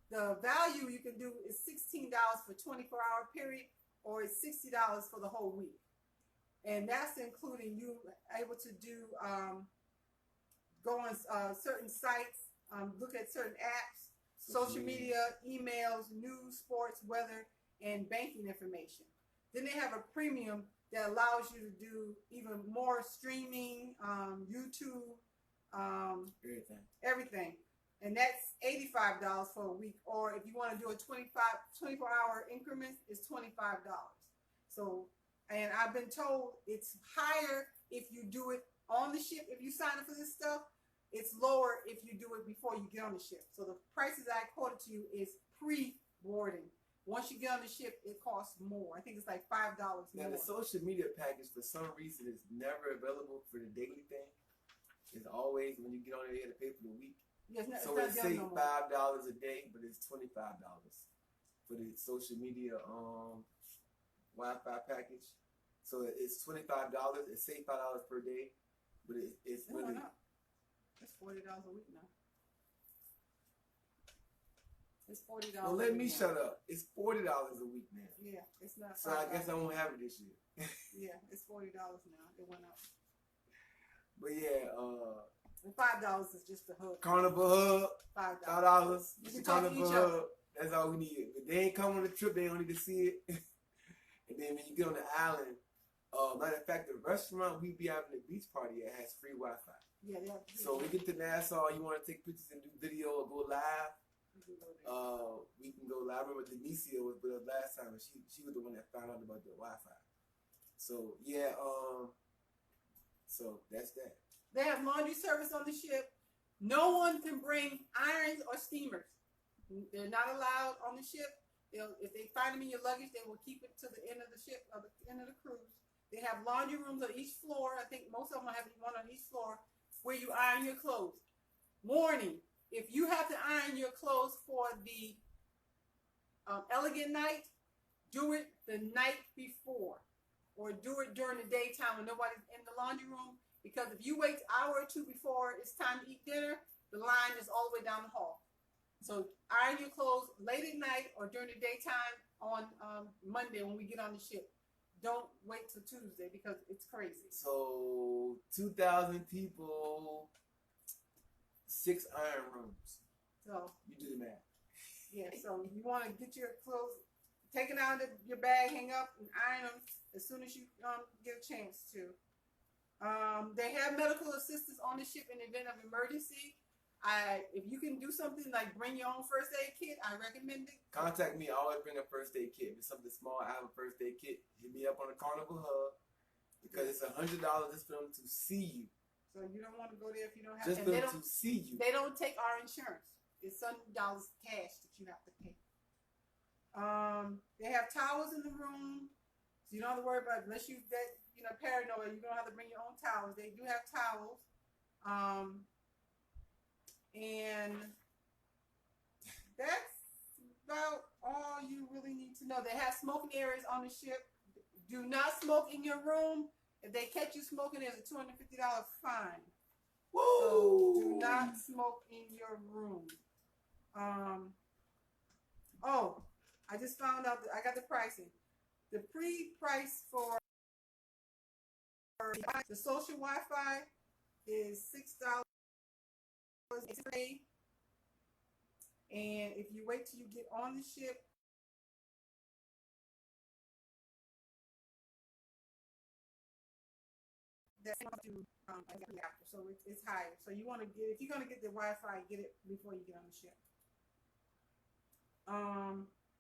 The value you can do is $16 for 24-hour period, or it's $60 for the whole week. And that's including you able to do go on certain sites, look at certain apps, social media, emails, news, sports, weather, and banking information. Then they have a premium that allows you to do even more streaming, YouTube, everything. And that's $85 for a week. Or if you want to do a 24-hour increments, it's $25. So, and I've been told it's higher if you do it on the ship, if you sign up for this stuff, it's lower if you do it before you get on the ship. So the prices I quoted to you is pre-boarding. Once you get on the ship, it costs more. I think it's like $5 more. Now the social media package, for some reason, is never available for the daily thing. It's always when you get on there, you have to pay for the week. Yeah, so it's say $5 a day, but it's $25 for the social media Wi-Fi package. So it's $25. It's say $5 per day, but it's really. It's $40 a week now. It's $40. Well, let me shut up. It's $40 a week now. Yeah, it's not. So I guess I won't have it this year. Yeah, it's $40 now. It went up. But yeah, and $5 is just the hub. Carnival hub. $5. You can Carnival hub. That's all we need. If they ain't come on the trip, they don't need to see it. And then when you get on the island, matter of fact, the restaurant we be having a beach party at has free Wi-Fi. Yeah, so we get to Nassau, you want to take pictures and do video or go live, we can go live. I remember Denicia was with us last time, and she was the one that found out about the Wi-Fi. So yeah, so that's that. They have laundry service on the ship. No one can bring irons or steamers. They're not allowed on the ship. If they find them in your luggage, they will keep it to the end of the ship, or the end of the cruise. They have laundry rooms on each floor. I think most of them have one on each floor where you iron your clothes. Warning, if you have to iron your clothes for the elegant night, do it the night before, or do it during the daytime when nobody's in the laundry room, because if you wait an hour or two before it's time to eat dinner, the line is all the way down the hall. So iron your clothes late at night or during the daytime on Monday when we get on the ship. Don't wait till Tuesday because it's crazy. So 2,000 people, 6 iron rooms. So you do the math. Yeah. So you want to get your clothes taken out of your bag, hang up, and iron them as soon as you get a chance to. They have medical assistance on the ship in the event of emergency. If you can do something like bring your own first aid kit, I recommend it. Contact me. I always bring a first aid kit. If it's something small, I have a first aid kit. Hit me up on the Carnival hub because it's $100 just for them to see you. So you don't want to go there if you don't have. Just for them to see you. They don't take our insurance. It's $100 cash that you have to pay. They have towels in the room, so you don't have to worry about it. Unless you get paranoid, you don't have to bring your own towels. They do have towels. And that's about all you really need to know. They have smoking areas on the ship. Do not smoke in your room. If they catch you smoking, there's a $250 fine. Woo! So do not smoke in your room. Oh, I just found out that I got the pricing. The pre-price for the social Wi-Fi is $6. And if you wait till you get on the ship, that's after, so it's higher. So you want to get, if you're going to get the Wi-Fi, get it before you get on the ship.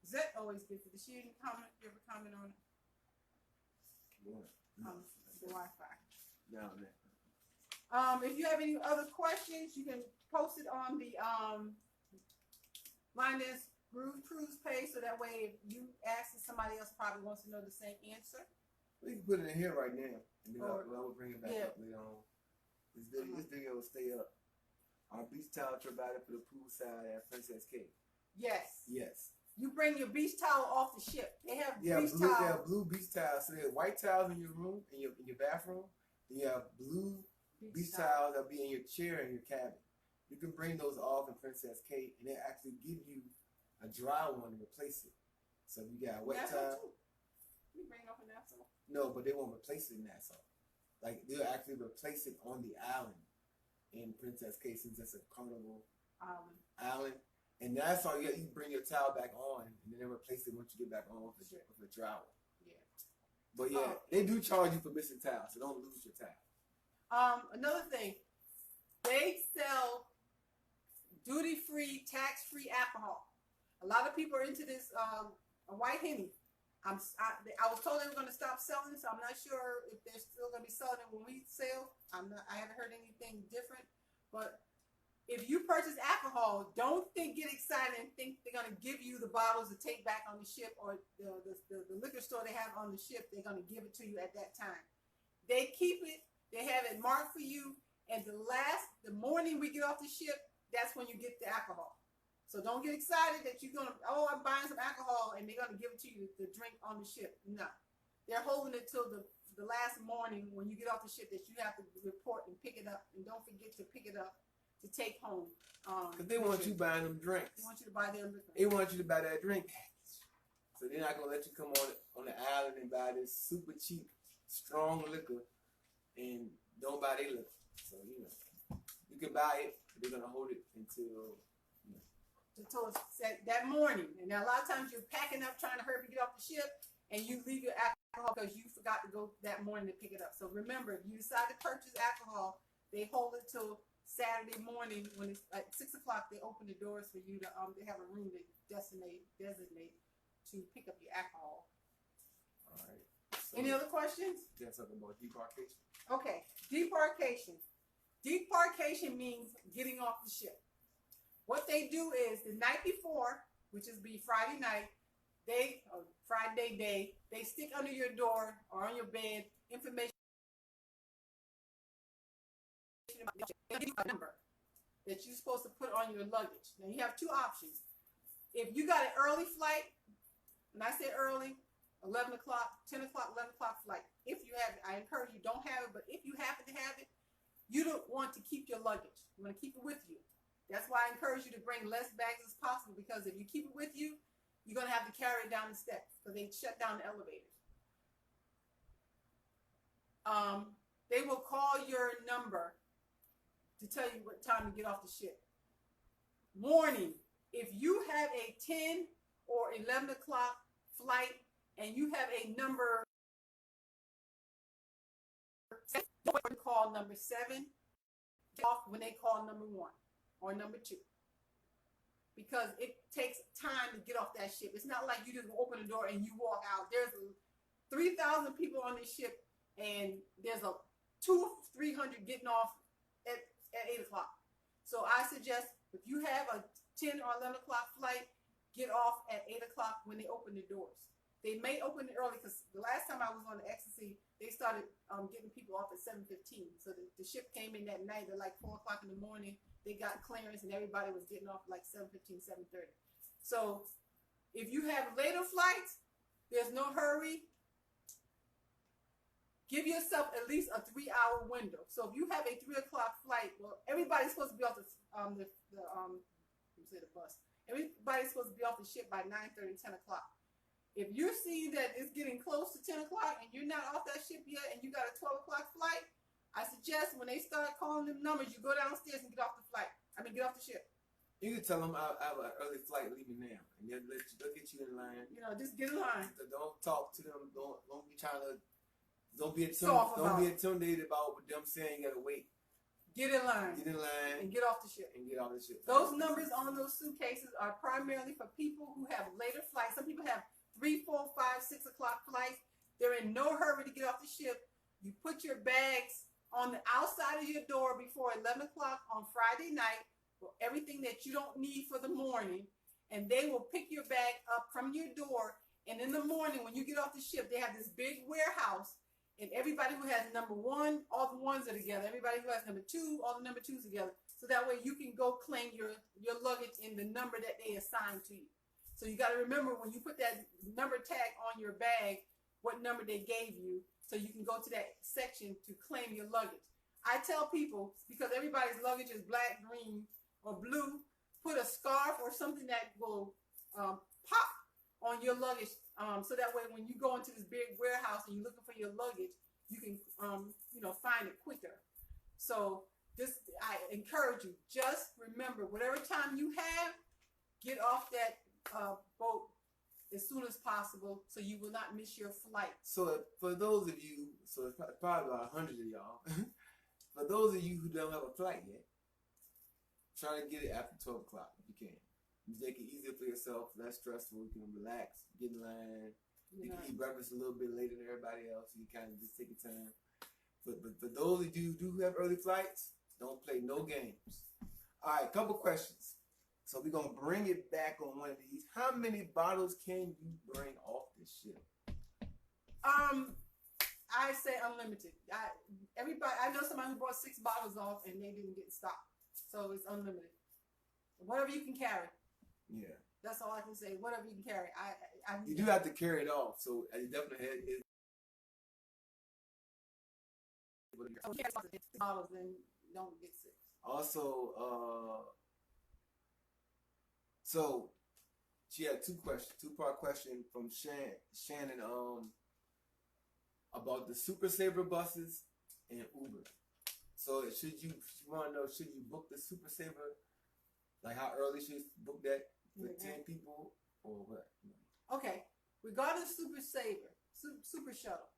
Zet always gets it. Did she even comment? You ever comment on it? What? The Wi-Fi. No. If you have any other questions, you can post it on the Linus Groove Cruise page, so that way if you ask it, somebody else probably wants to know the same answer. We can put it in here right now, and then I will bring it back up later on. This video will stay up. Our beach towel trip out for the poolside at Princess Cape. Yes. Yes. You bring your beach towel off the ship. They have beach towels. They have blue beach towels. So they have white towels in your room, in your bathroom. Then you have blue beach towels that'll be in your chair in your cabin. You can bring those off in Princess Cape, and they actually give you a dry one to replace it. So if you got a wet towel. You bring it off in Nassau? No, but they won't replace it in Nassau. Like they'll actually replace it on the island in Princess Cape, since it's a Carnival island. And that's all you bring your towel back on, and then replace it once you get back on with a dry one. Yeah. But yeah, they do charge you for missing towels, so don't lose your towel. Another thing, they sell duty-free, tax-free alcohol. A lot of people are into this white Henny. I was told they were going to stop selling, so I'm not sure if they're still going to be selling it when we sell. I haven't heard anything different. But if you purchase alcohol, don't get excited and think they're going to give you the bottles to take back on the ship, or the liquor store they have on the ship, they're going to give it to you at that time. They keep it, they have it marked for you, and the morning we get off the ship, that's when you get the alcohol. So don't get excited that you're going to, I'm buying some alcohol and they're going to give it to you to drink on the ship. No. They're holding it till the last morning when you get off the ship that you have to report and pick it up. And don't forget to pick it up to take home. Because they want you buying them drinks. They want you to buy their liquor. They want you to buy that drink package. So they're not going to let you come on the island and buy this super cheap, strong liquor and don't buy their liquor. So, you can buy it, but they're going to hold it until that morning. And now a lot of times you're packing up trying to hurry to get off the ship and you leave your alcohol because you forgot to go that morning to pick it up. So remember, if you decide to purchase alcohol, they hold it till Saturday morning when it's at 6 o'clock. They open the doors for you to they have a room they designate to pick up your alcohol. All right. So any other questions? That's something about debarkation. Okay, debarkation. Debarkation means getting off the ship. What they do is the night before, which is be Friday night, Friday day, they stick under your door or on your bed information about a number that you're supposed to put on your luggage. Now you have two options. If you got an early flight, when I say early, 11 o'clock, 10 o'clock, 11 o'clock flight, if you have it, I encourage you don't have it, but if you happen to have it, you don't want to keep your luggage. You want to keep it with you. That's why I encourage you to bring less bags as possible, because if you keep it with you, you're going to have to carry it down the steps because they shut down the elevators. They will call your number to tell you what time to get off the ship. Warning, if you have a 10 or 11 o'clock flight and you have a number, call number 7, get off when they call number 1. Or number 2, because it takes time to get off that ship. It's not like you just open the door and you walk out. There's 3,000 people on this ship, and there's 200-300 getting off at 8 o'clock. So I suggest if you have a 10 or 11 o'clock flight, get off at 8 o'clock when they open the doors. They may open it early, because the last time I was on the Ldgc, they started getting people off at 7:15. So the ship came in that night at like 4 o'clock in the morning. They got clearance and everybody was getting off like 7:15, 7:30. So if you have later flights, there's no hurry. Give yourself at least a 3-hour window. So if you have a 3 o'clock flight, well, everybody's supposed to be off the bus. Everybody's supposed to be off the ship by 9:30, 10 o'clock. If you see that it's getting close to 10 o'clock and you're not off that ship yet and you got a 12 o'clock flight, I suggest when they start calling them numbers, you go downstairs and get off the ship. You can tell them I have an early flight leaving now, and they'll get you in line. Just get in line. Don't talk to them. Don't be trying to. Don't be intimidated about them saying you gotta wait. Get in line. Get in line. And get off the ship. Those numbers on those suitcases are primarily for people who have later flights. Some people have 3, 4, 5, 6 o'clock flights. They're in no hurry to get off the ship. You put your bags on the outside of your door before 11 o'clock on Friday night for everything that you don't need for the morning, and they will pick your bag up from your door. And in the morning, when you get off the ship, they have this big warehouse, and everybody who has number 1, all the ones are together. Everybody who has number 2, all the number 2s together. So that way you can go claim your luggage in the number that they assigned to you. So you got to remember, when you put that number tag on your bag, what number they gave you, so you can go to that section to claim your luggage. I tell people, because everybody's luggage is black, green, or blue, put a scarf or something that will pop on your luggage, so that way when you go into this big warehouse and you're looking for your luggage, you can find it quicker. So I encourage you, just remember, whatever time you have, get off that boat as soon as possible, so you will not miss your flight. So for those of you, so it's probably about 100 of y'all. For those of you who don't have a flight yet, try to get it after 12 o'clock if you can. You make it easier for yourself, less stressful. You can relax, get in line, You can eat breakfast a little bit later than everybody else. You kind of just take your time. But for those of you who have early flights, don't play no games. All right, couple questions. So we're going to bring it back on one of these. How many bottles can you bring off this ship? I say unlimited. I know somebody who brought 6 bottles off and they didn't get stopped. So it's unlimited. Whatever you can carry. Yeah. That's all I can say. Whatever you can carry. You do have to carry it off. So you definitely had it. So carry 6 bottles and don't get 6. Also, so she had 2 questions, 2-part question from Shannon about the Super Saver buses and Uber. So you want to know, should you book the Super Saver? Like how early should you book that with 10 people or what? Okay, regarding Super Saver, Super Shuttle.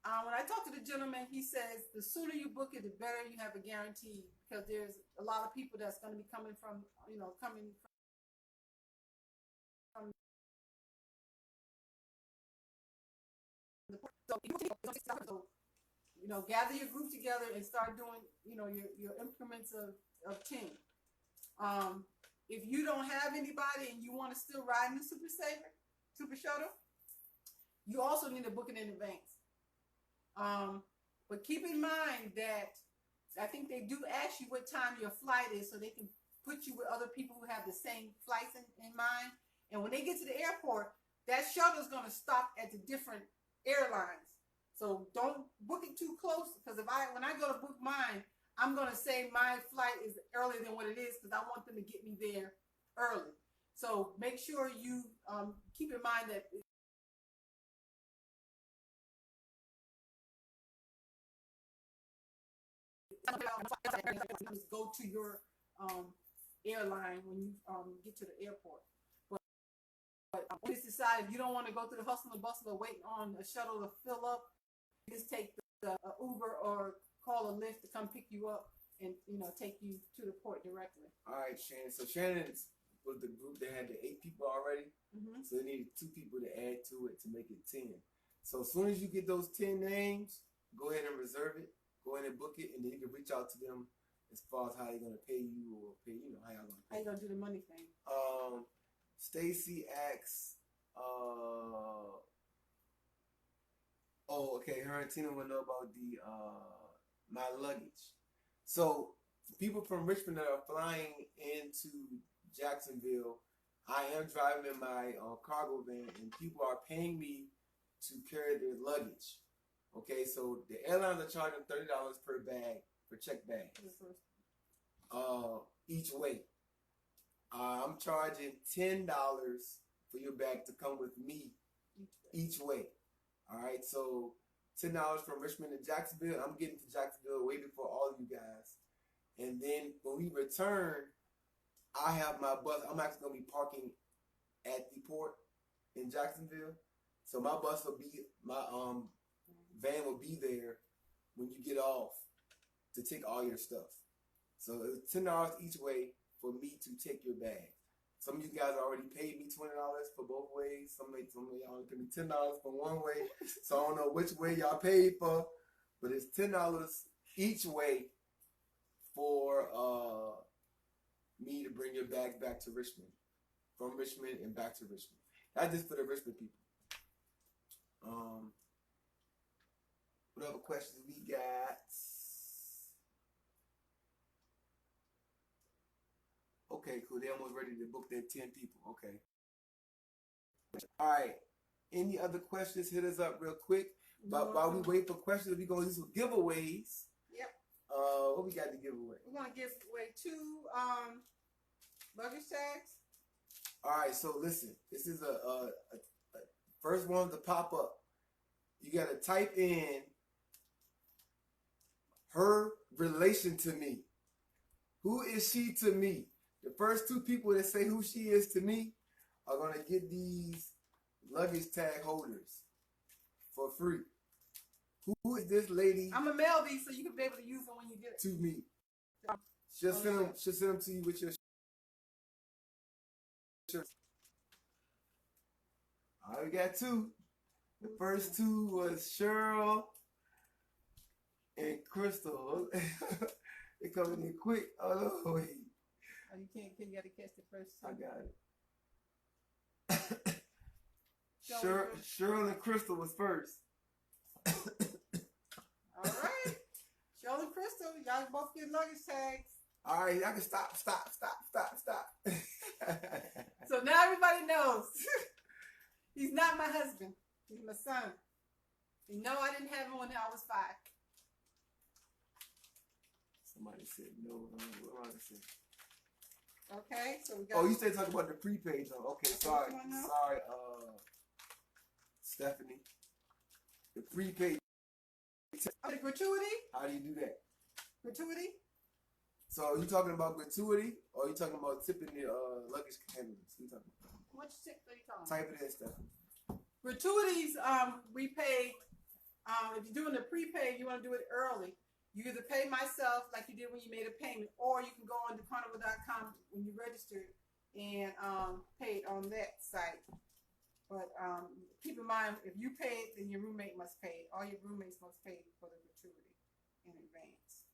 When I talked to the gentleman, he says the sooner you book it, the better you have a guarantee, because there's a lot of people that's going to be coming from, so gather your group together and start doing, your increments of 10. If you don't have anybody and you want to still ride in the Super Shuttle, you also need to book it in advance. But keep in mind that I think they do ask you what time your flight is so they can put you with other people who have the same flights in mind. And when they get to the airport, that shuttle is going to stop at the different airlines. So don't book it too close, because when I go to book mine, I'm going to say my flight is earlier than what it is because I want them to get me there early. So make sure you keep in mind that go to your airline when you get to the airport. But when it's decided you don't want to go through the hustle and bustle of waiting on a shuttle to fill up, just take the Uber or call a Lyft to come pick you up and take you to the port directly. All right, Shannon. So Shannon's was the group that had the 8 people already. Mm-hmm. So they needed 2 people to add to it to make it 10. So as soon as you get those 10 names, go ahead and reserve it. Go ahead and book it, and then you can reach out to them as far as how they're gonna pay you or pay, how y'all gonna pay. How you gonna do the money thing? Stacy asks, okay, her and Tina wanna know about the my luggage. So people from Richmond that are flying into Jacksonville, I am driving in my cargo van, and people are paying me to carry their luggage. Okay, so the airlines are charging $30 per bag for check bags. Each way. I'm charging $10 for your bag to come with me each way. All right, so $10 from Richmond to Jacksonville. I'm getting to Jacksonville way before all of you guys. And then when we return, I have my bus. I'm actually gonna be parking at the port in Jacksonville. So my bus will be van will be there when you get off to take all your stuff. So it's $10 each way for me to take your bag. Some of you guys already paid me $20 for both ways. Some of y'all paid me $10 for one way. So I don't know which way y'all paid for, but it's $10 each way for me to bring your bags back to Richmond, from Richmond and back to Richmond. That's just for the Richmond people. What other questions we got? Okay, cool. They're almost ready to book their 10 people. Okay. All right. Any other questions? Hit us up real quick. But while we wait for questions, we're going to do some giveaways. Yep. What we got to give away? We're going to give away 2 luggage tags. All right. So listen, this is a first one to pop up. You got to type in her relation to me. Who is she to me? The first 2 people that say who she is to me are going to get these luggage tag holders for free. Who is this lady? I'm going to mail these so you can be able to use them when you get it. To me. She'll send them to you with your shirt. All right, we got 2. The first two was Cheryl and Crystal. They coming in quick. Oh no, wait. Oh, you can't. You got to catch the first two. I got it. Cheryl and Crystal was first. All right. Cheryl and Crystal, y'all both get luggage tags. All right, I can stop. So now everybody knows. He's not my husband. He's my son. You know I didn't have him when I was 5. Somebody said no. What am I saying? Okay, so we got. Oh, you still talking about the prepaid zone? Okay, sorry, Stephanie. The prepaid. The gratuity? How do you do that? Gratuity? So are you talking about gratuity, or are you talking about tipping the luggage handlers? What are you talking about? Which tip are you talking about? Type it in, Stephanie. Gratuities, we pay. If you're doing the prepaid, you want to do it early. You either pay myself like you did when you made a payment, or you can go on to carnival.com when you registered and pay it on that site. But keep in mind, if you pay it, then your roommate must pay it. All your roommates must pay for the gratuity in advance.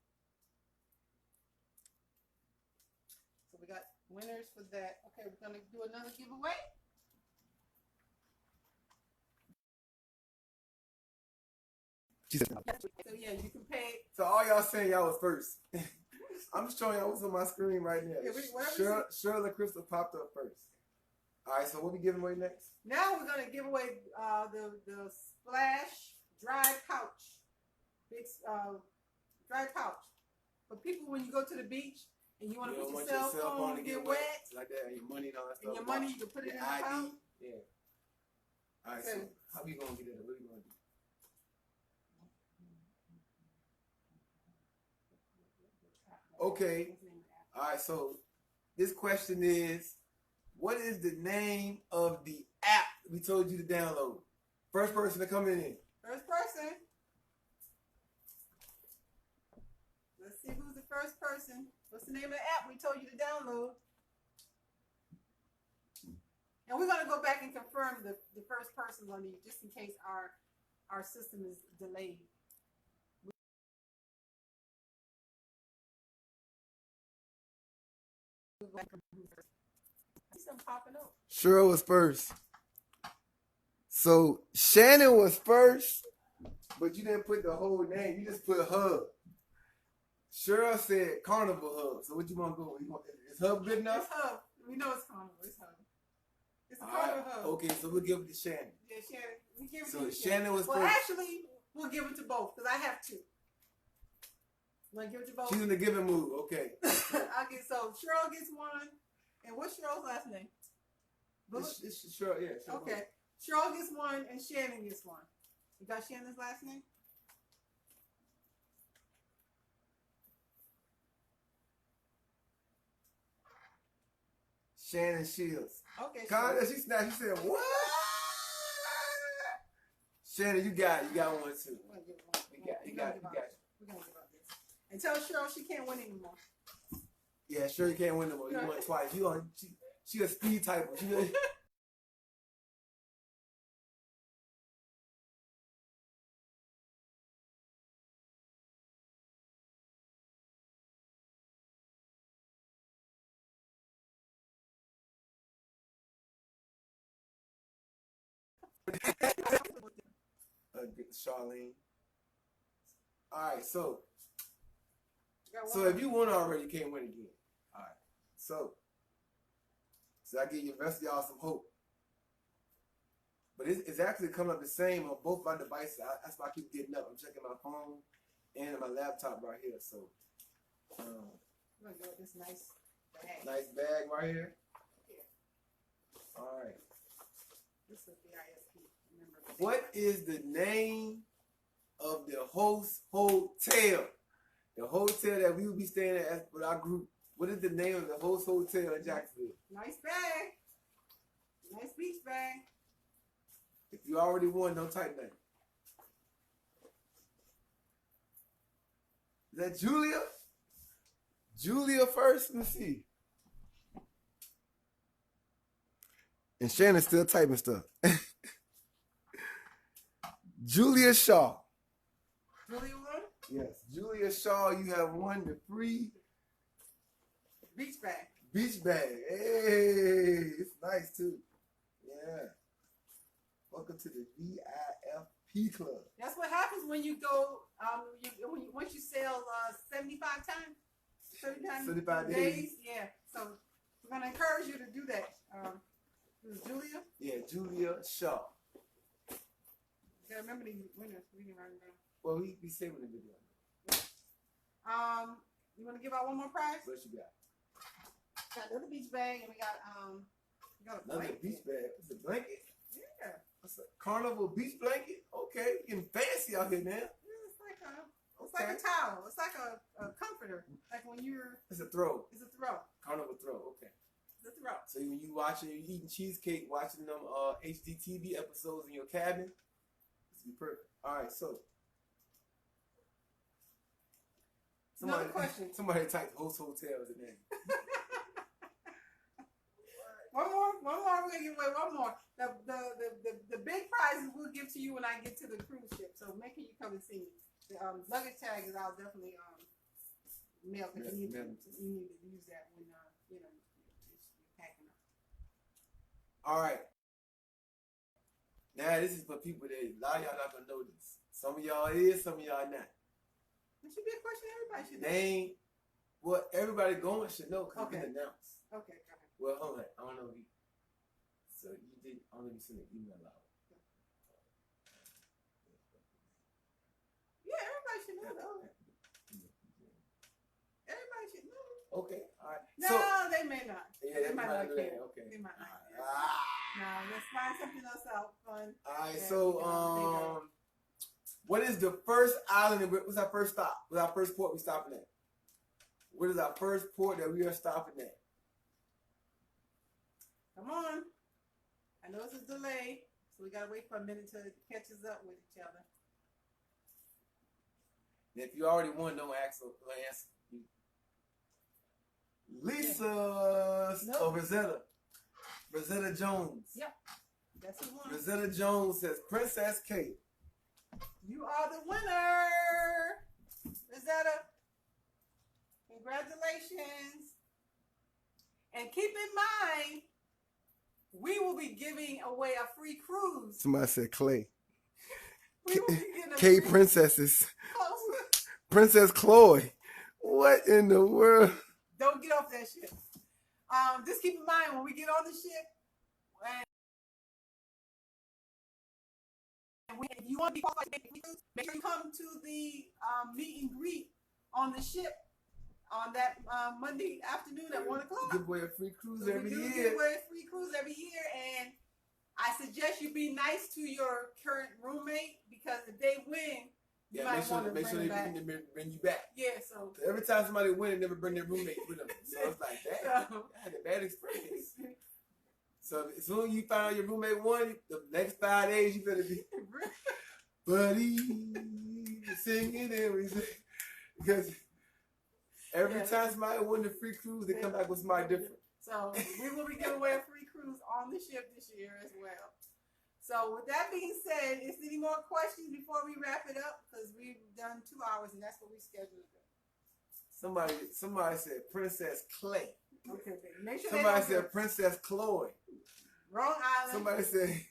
So we got winners for that. Okay, we're going to do another giveaway. So yeah, you can pay. So all y'all saying y'all was first. I'm just showing y'all what's on my screen right now. Yeah, Cheryl and Crystal popped up first. All right, so what we giving away next? Now we're gonna give away the Splash dry pouch, big dry pouch for people when you go to the beach and you want to put your cell phone to get wet, like that, and your money and all that stuff. And your money, you can put it in the pouch. Yeah. All right, so how we gonna get it? What are we gonna do? Okay. All right, so this question is, what is the name of the app we told you to download? First person to come in. First person. Let's see who's the first person. What's the name of the app we told you to download? And we're going to go back and confirm the first person on these just in case our system is delayed. Cheryl was first. So Shannon was first, but you didn't put the whole name. You just put Hub. Cheryl said Carnival Hub. So what you want to go with? Is Hub good enough? It's Hub. We know it's Carnival. It's Hub. It's a Carnival Hub. Okay, so we'll give it to Shannon. Yeah, Shannon. We give it to Shannon. Shannon was first. Well, actually, we'll give it to both because I have 2. You want to give it to both? She's in the giving mood. Okay. So Cheryl gets one. And what's Cheryl's last name? It's Cheryl, yeah. Cheryl. Okay. Cheryl gets one and Shannon gets one. You got Shannon's last name? Shannon Shields. Okay. She snapped. She said, "What?" Shannon, you got it. You got one too. You got it. We're gonna give out this. And tell Cheryl she can't win anymore. Yeah, sure you can't win no more. You won twice. She a speed type. Charlene. All right, so if you won already, you can't win again. All right, so I give you the rest of y'all some hope. But it's actually coming up the same on both my devices. That's why I keep getting up. I'm checking my phone and my laptop right here. So, I'm gonna go with this nice bag. Nice bag right here. Yeah. All right. This is the ISP. Remember. What is the name of the host hotel? The hotel that we will be staying at with our group. What is the name of the host hotel in Jacksonville? Nice bag. Nice beach bag. If you already won, don't type that. Is that Julia? Julia first? Let me see. And Shannon's still typing stuff. Julia Shaw. Julia won? Yes, Julia Shaw, you have won the free Beach bag. beach bag. Hey, it's nice too. Yeah. Welcome to the VIFP Club. That's what happens when you go. Once you sail 75 times, 75 days. Yeah. So we're gonna encourage you to do that. Is Julia? Yeah, Julia Shaw. You gotta remember these winners. We can write them down. Well, we saving the video. You want to give out one more prize? What you got? Got another beach bag, and we got a Another blanket. beach bag. It's a blanket. Yeah. It's a carnival beach blanket. Okay, getting fancy out here now. Yeah, it's like a towel. It's like a comforter. Like when you're. It's a throw. It's a throw. Carnival throw. Okay. It's a throw. So when you eating cheesecake, watching them HGTV episodes in your cabin, this would be perfect. All right, so. Another question. Somebody typed host hotels in there. One more. We're gonna give away one more. The big prizes we'll give to you when I get to the cruise ship. So make sure you come and see me. The luggage tag is I'll definitely mail, but you need to use that when you're packing up. All right. Now this is for people that a lot of y'all not gonna know this. Some of y'all is, some of y'all not. It should be a question everybody should know. Name what everybody going should know because Okay. it's been announced. Okay, go ahead. Well, hold on. I don't know if you. So you did. I don't know if you sent an email out. Yeah, everybody should know though. Everybody should know. Okay. All right. No, So, they may not. yeah, They might not do care. that. Okay. They might not care. Ah. No, let's find something else out fun. All right. Yeah, So, what is the first island? What's our first stop? What's our first port we stopping at? What is our first port that we are stopping at? Come on. I know it's a delay, so we gotta wait for a minute to catch us up with each other. And if you already won, don't answer. Lisa Nope. Rosetta Jones. Yep. That's who won. Rosetta Jones says Princess Kate. You are the winner, Rosetta. Congratulations. And keep in mind, we will be giving away a free cruise. Somebody said Clay. We will be getting a K free Princesses. cruise. Princess Chloe. What in the world? Don't get off that ship. Just keep in mind when we get on the ship, and if you want to be qualified, make sure you come to the meet and greet on the ship on that Monday afternoon at 1 o'clock. Give away a free cruise So every we do year. give away a free cruise every year, and I suggest you be nice to your current roommate because if they win, you Yeah, might make sure want to they bring you back. Yeah, so Every time somebody wins, they never bring their roommate with them. So it's like that. I had a bad experience. So as soon as you find out your roommate won, the next 5 days you better be buddy singing everything. Because every time somebody won the free cruise, they come back with somebody different. So we will be giving away a free cruise on the ship this year as well. So with that being said, is there any more questions before we wrap it up? Because we've done 2 hours and that's what we scheduled. Somebody said Princess Clay. Okay, baby. Make sure Somebody said Princess Chloe. Wrong island. Somebody said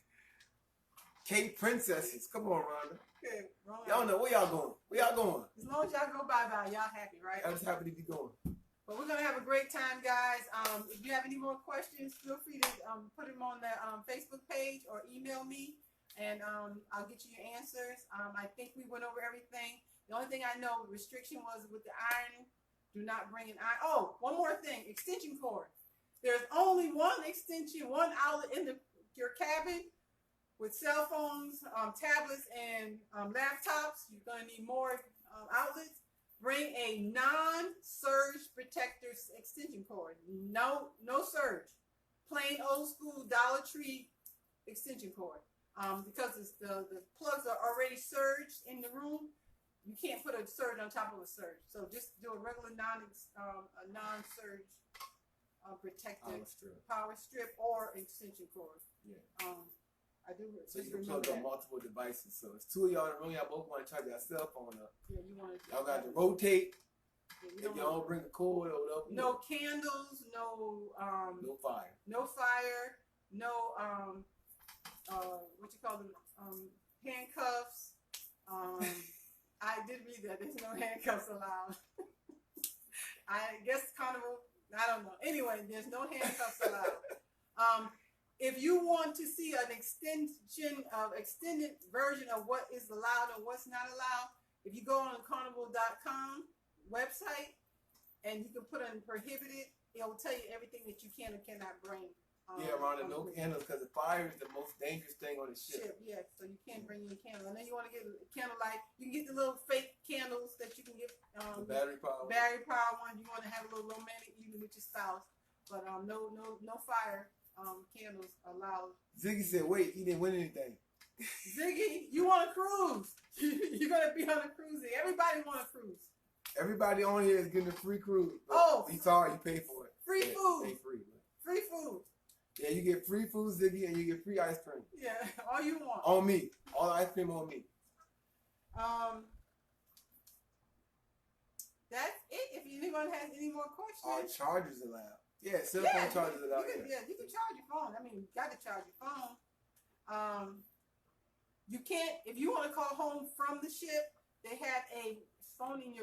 Kate Princesses. Come on, Rhonda. Okay, wrong Y'all island. know where y'all going. Where y'all going? As long as y'all go bye-bye, y'all happy, right? I'm just happy to be going. But we're going to have a great time, guys. If you have any more questions, feel free to put them on the Facebook page or email me, and I'll get you your answers. I think we went over everything. The only thing I know, restriction was with the ironing. Do not bring an iron. Oh, one more thing. Extension cord. There's only one extension, one outlet in your cabin with cell phones, tablets, and laptops. You're going to need more outlets. Bring a non-surge protector extension cord. No surge. Plain old school Dollar Tree extension cord. Because the plugs are already surged in the room. You can't put a surge on top of a surge. So just do a regular non-surge protected power strip or extension cord. Yeah. I do. So you can remember plug up that. multiple devices. So it's two of y'all in the room. Y'all both want to charge your cell phone up. Yeah, you want to. Y'all got to rotate. Yeah, If y'all don't bring a cord or whatever. no candles, no no fire. no fire, no what you call them, handcuffs. I did read that there's no handcuffs allowed. I guess Carnival, I don't know. Anyway, there's no handcuffs allowed. If you want to see an extended version of what is allowed and what's not allowed, if you go on the carnival.com website and you can put in prohibited, it will tell you everything that you can and cannot bring. Rhonda, no candles, because the fire is the most dangerous thing on the ship. Yeah, so you can't bring any candles. And then you want to get candlelight. You can get the little fake candles that you can get. The battery power. Battery power one. You want to have a little romantic evening with your spouse, but no fire candles allowed. Ziggy said, "Wait, he didn't win anything." Ziggy, you want a cruise? You're gonna be on a cruise. Everybody want a cruise. Everybody on here is getting a free cruise. Oh, he's sorry, you pay for it. Free food. Pay free. Free food. Yeah, you get free food, Ziggy, and you get free ice cream. Yeah, all you want. On me. All the ice cream on me. That's it. If anyone has any more questions. Chargers allowed. Yeah, cell phone chargers allowed. You can charge your phone. I mean, you got to charge your phone. You can't, if you want to call home from the ship, they have a phone in your